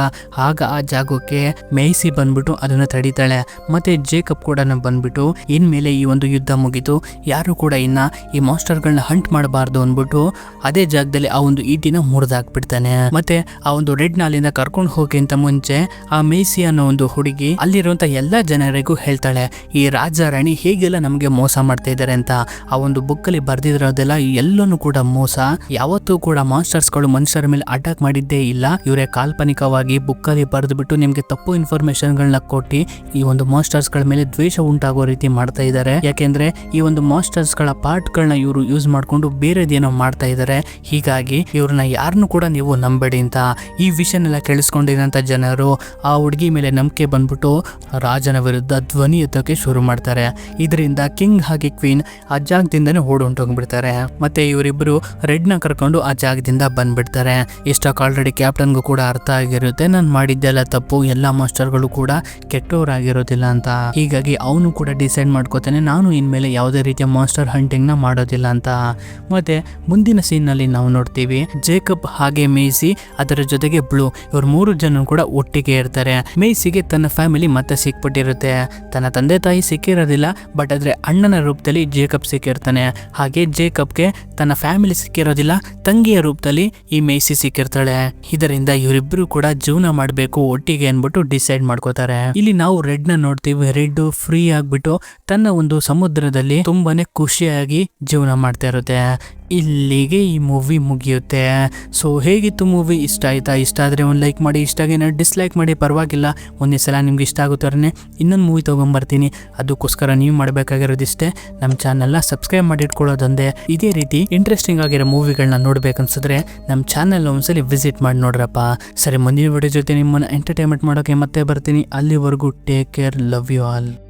ಆಗ ಆ ಜಾಗಕ್ಕೆ ಮೇಯ್ಸಿ ಬಂದ್ಬಿಟ್ಟು ಅದನ್ನ ತಡೀತಾಳೆ. ಮತ್ತೆ ಜೇಕಬ್ ಕೂಡ ಬಂದ್ಬಿಟ್ಟು ಇನ್ಮೇಲೆ ಈ ಒಂದು ಯುದ್ಧ ಮುಗಿತು, ಯಾರು ಕೂಡ ಇನ್ನ ಈ ಮಾಸ್ಟರ್ಗಳನ್ನ ಹಂಟ್ ಮಾಡಬಾರ್ದು ಅಂದ್ಬಿಟ್ಟು ಅದೇ ಜಾಗದಲ್ಲಿ ಆ ಒಂದು ಈಟಿನ ಮುರಿದಾಕ್ಬಿಡ್ತಾನೆ. ಮತ್ತೆ ಆ ಒಂದು ರೆಡ್ ನಾಲಿಂದ ಕರ್ಕೊಂಡು ಹೋಗಿಂತ ಮುಂಚೆ ಆ ಮೇಸಿ ಅನ್ನೋ ಒಂದು ಹುಡುಗಿ ಅಲ್ಲಿರುವಂತ ಎಲ್ಲಾ ಜನರಿಗೂ ಹೇಳ್ತಾಳೆ, ಈ ರಾಜ ರಾಣಿ ಹೇಗೆಲ್ಲ ನಮ್ಗೆ ಮೋಸ ಮಾಡ್ತಾ ಇದ್ದಾರೆ ಅಂತ. ಆ ಒಂದು ಬುಕ್ ಅಲ್ಲಿ ಬರ್ದಿರೋದೆಲ್ಲ ಎಲ್ಲನೂ ಕೂಡ ಮೋಸ. ಯಾವತ್ತೂ ಕೂಡ ಮಾಸ್ಟರ್ಸ್ಗಳು ಮನುಷ್ಯರ ಮೇಲೆ ಅಟ್ಯಾಕ್ ಮಾಡಿದ್ದೇ ಇಲ್ಲ. ಇವರೇ ಕಾಲ್ಪನಿಕವಾಗಿ ಬುಕ್ ಅಲ್ಲಿ ಬರೆದು ಬಿಟ್ಟು ನಿಮ್ಗೆ ತಪ್ಪು ಇನ್ಫಾರ್ಮೇಶನ್ ಗಳನ್ನ ಕೊಟ್ಟು ಈ ಒಂದು ಮಾಸ್ಟರ್ಸ್ ಗಳ ಮೇಲೆ ದ್ವೇಷ ಉಂಟಾಗೋ ರೀತಿ ಮಾಡ್ತಾ ಇದ್ದಾರೆ. ಯಾಕೆಂದ್ರೆ ಈ ಒಂದು ಮಾಸ್ಟರ್ಸ್ ಗಳ ಪಾರ್ಟ್ ಗಳನ್ನ ಇವರು ಯೂಸ್ ಮಾಡ್ಕೊಂಡು ಬೇರೆದೇನೋ ಮಾಡ್ತಾ ಇದ್ದಾರೆ. ಹೀಗಾಗಿ ಇವ್ರನ್ನ ಯಾರನ್ನು ಕೂಡ ನೀವು ನಂಬೇಡಿ ಅಂತ. ಈ ವಿಷಯನೆಲ್ಲ ಕೇಳಿಸ್ಕೊಂಡಿರೋಂಥ ಜನರು ಆ ಹುಡುಗಿ ಮೇಲೆ ನಂಬಿಕೆ ಬಂದ್ಬಿಟ್ಟು ರಾಜನ ವಿರುದ್ಧ ಧ್ವನಿ ಎತ್ತೋಕೆ ಶುರು ಮಾಡ್ತಾರೆ. ಇದರಿಂದ ಕಿಂಗ್ ಹಾಗೆ ಕ್ವೀನ್ ಆ ಜಾಗದಿಂದನೇ ಓಡೊಂಟೋಗ್ಬಿಡ್ತಾರೆ. ಮತ್ತೆ ಇವರಿಬ್ರು ರೆಡ್ ನ ಕರ್ಕೊಂಡು ಆ ಜಾಗದಿಂದ ಬಂದ್ಬಿಡ್ತಾರೆ. ಇಷ್ಟಕ್ಕೆ ಆಲ್ರೆಡಿ ಕ್ಯಾಪ್ಟನ್ಗೂ ಕೂಡ ಅರ್ಥ ಆಗಿರುತ್ತೆ, ನಾನು ಮಾಡಿದ್ದೆಲ್ಲ ತಪ್ಪು, ಎಲ್ಲಾ ಮಾಸ್ಟರ್ಗಳು ಕೂಡ ಕೆಟ್ಟವರಾಗಿರೋದಿಲ್ಲ ಅಂತ. ಹೀಗಾಗಿ ಅವನು ಕೂಡ ಡಿಸೈಡ್ ಮಾಡ್ಕೋತಾನೆ, ನಾನು ಇನ್ಮೇಲೆ ಯಾವುದೇ ರೀತಿಯ ಮಾಸ್ಟರ್ ಹಂಟಿಂಗ್ ನ ಮಾಡೋದಿಲ್ಲ ಅಂತ. ಮತ್ತೆ ಮುಂದಿನ ಸೀನ್ ನಲ್ಲಿ ನಾವು ನೋಡ್ತೀವಿ ಜೇಕಬ್ ಹಾಗೆ ಮೇಸಿ ಅದರ ಜೊತೆಗೆ ಬ್ಲೂ ಇವ್ರ 3 ಜನ ಕೂಡ ಒಟ್ಟಿಗೆ ಇರ್ತಾರೆ. ಮೇಸಿಗೆ ತನ್ನ ಫ್ಯಾಮಿಲಿ ಮತ್ತೆ ಸಿಕ್ಬಿಟ್ಟಿರುತ್ತೆ. ತನ್ನ ತಂದೆ ತಾಯಿ ಸಿಕ್ಕಿರೋದಿಲ್ಲ, ಬಟ್ ಆದ್ರೆ ಅಣ್ಣನ ರೂಪದಲ್ಲಿ ಜೇಕಬ್ ಸಿಕ್ಕಿರ್ತಾನೆ. ಹಾಗೆ ಜೇಕಬ್ಗೆ ತನ್ನ ಫ್ಯಾಮಿಲಿ ಸಿಕ್ಕಿರೋದಿಲ್ಲ, ತಂಗಿಯ ರೂಪದಲ್ಲಿ ಈ ಮೇಸಿ ಸಿಕ್ಕಿರ್ತಾಳೆ. ಇದರಿಂದ ಇವರಿಬ್ರು ಕೂಡ ಜೀವನ ಮಾಡ್ಬೇಕು ಒಟ್ಟಿಗೆ ಅನ್ಬಿಟ್ಟು ಡಿಸೈಡ್ ಮಾಡ್ಕೋತಾರೆ. ಇಲ್ಲಿ ನಾವು ರೆಡ್ ನ ನೋಡ್ತೀವಿ. ರೆಡ್ ಫ್ರೀ ಆಗ್ಬಿಟ್ಟು ತನ್ನ ಒಂದು ಸಮುದ್ರದಲ್ಲಿ ತುಂಬಾನೇ ಖುಷಿಯಾಗಿ ಜೀವನ ಮಾಡ್ತಾ ಇರುತ್ತೆ. ಇಲ್ಲಿಗೆ ಈ ಮೂವಿ ಮುಗಿಯುತ್ತೆ. ಸೊ ಹೇಗಿತ್ತು ಮೂವಿ? ಇಷ್ಟ ಆಯ್ತಾ? ಇಷ್ಟ ಆದರೆ ಒಂದು ಲೈಕ್ ಮಾಡಿ, ಇಷ್ಟ ಆಗಿನ ಡಿಸ್ಲೈಕ್ ಮಾಡಿ, ಪರವಾಗಿಲ್ಲ. ಒಂದೇ ಸಲ ನಿಮ್ಗೆ ಇಷ್ಟ ಆಗುತ್ತಾರೇ ಇನ್ನೊಂದು ಮೂವಿ ತೊಗೊಂಬರ್ತೀನಿ. ಅದಕ್ಕೋಸ್ಕರ ನೀವು ಮಾಡಬೇಕಾಗಿರೋದಿಷ್ಟೇ, ನಮ್ಮ ಚಾನಲ್ನ ಸಬ್ಸ್ಕ್ರೈಬ್ ಮಾಡಿ ಇಟ್ಕೊಳ್ಳೋದೊಂದೇ. ಇದೇ ರೀತಿ ಇಂಟ್ರೆಸ್ಟಿಂಗ್ ಆಗಿರೋ ಮೂವಿಗಳನ್ನ ನೋಡ್ಬೇಕನ್ಸಿದ್ರೆ ನಮ್ಮ ಚಾನಲ್ ಒಂದ್ಸಲಿ ವಿಸಿಟ್ ಮಾಡಿ ನೋಡ್ರಪ್ಪ. ಸರಿ, ಮುಂದಿನ ವಿಡಿಯೋ ಜೊತೆ ನಿಮ್ಮನ್ನು ಎಂಟರ್ಟೈನ್ಮೆಂಟ್ ಮಾಡೋಕೆ ಮತ್ತೆ ಬರ್ತೀನಿ. ಅಲ್ಲಿವರೆಗೂ take care, love you all.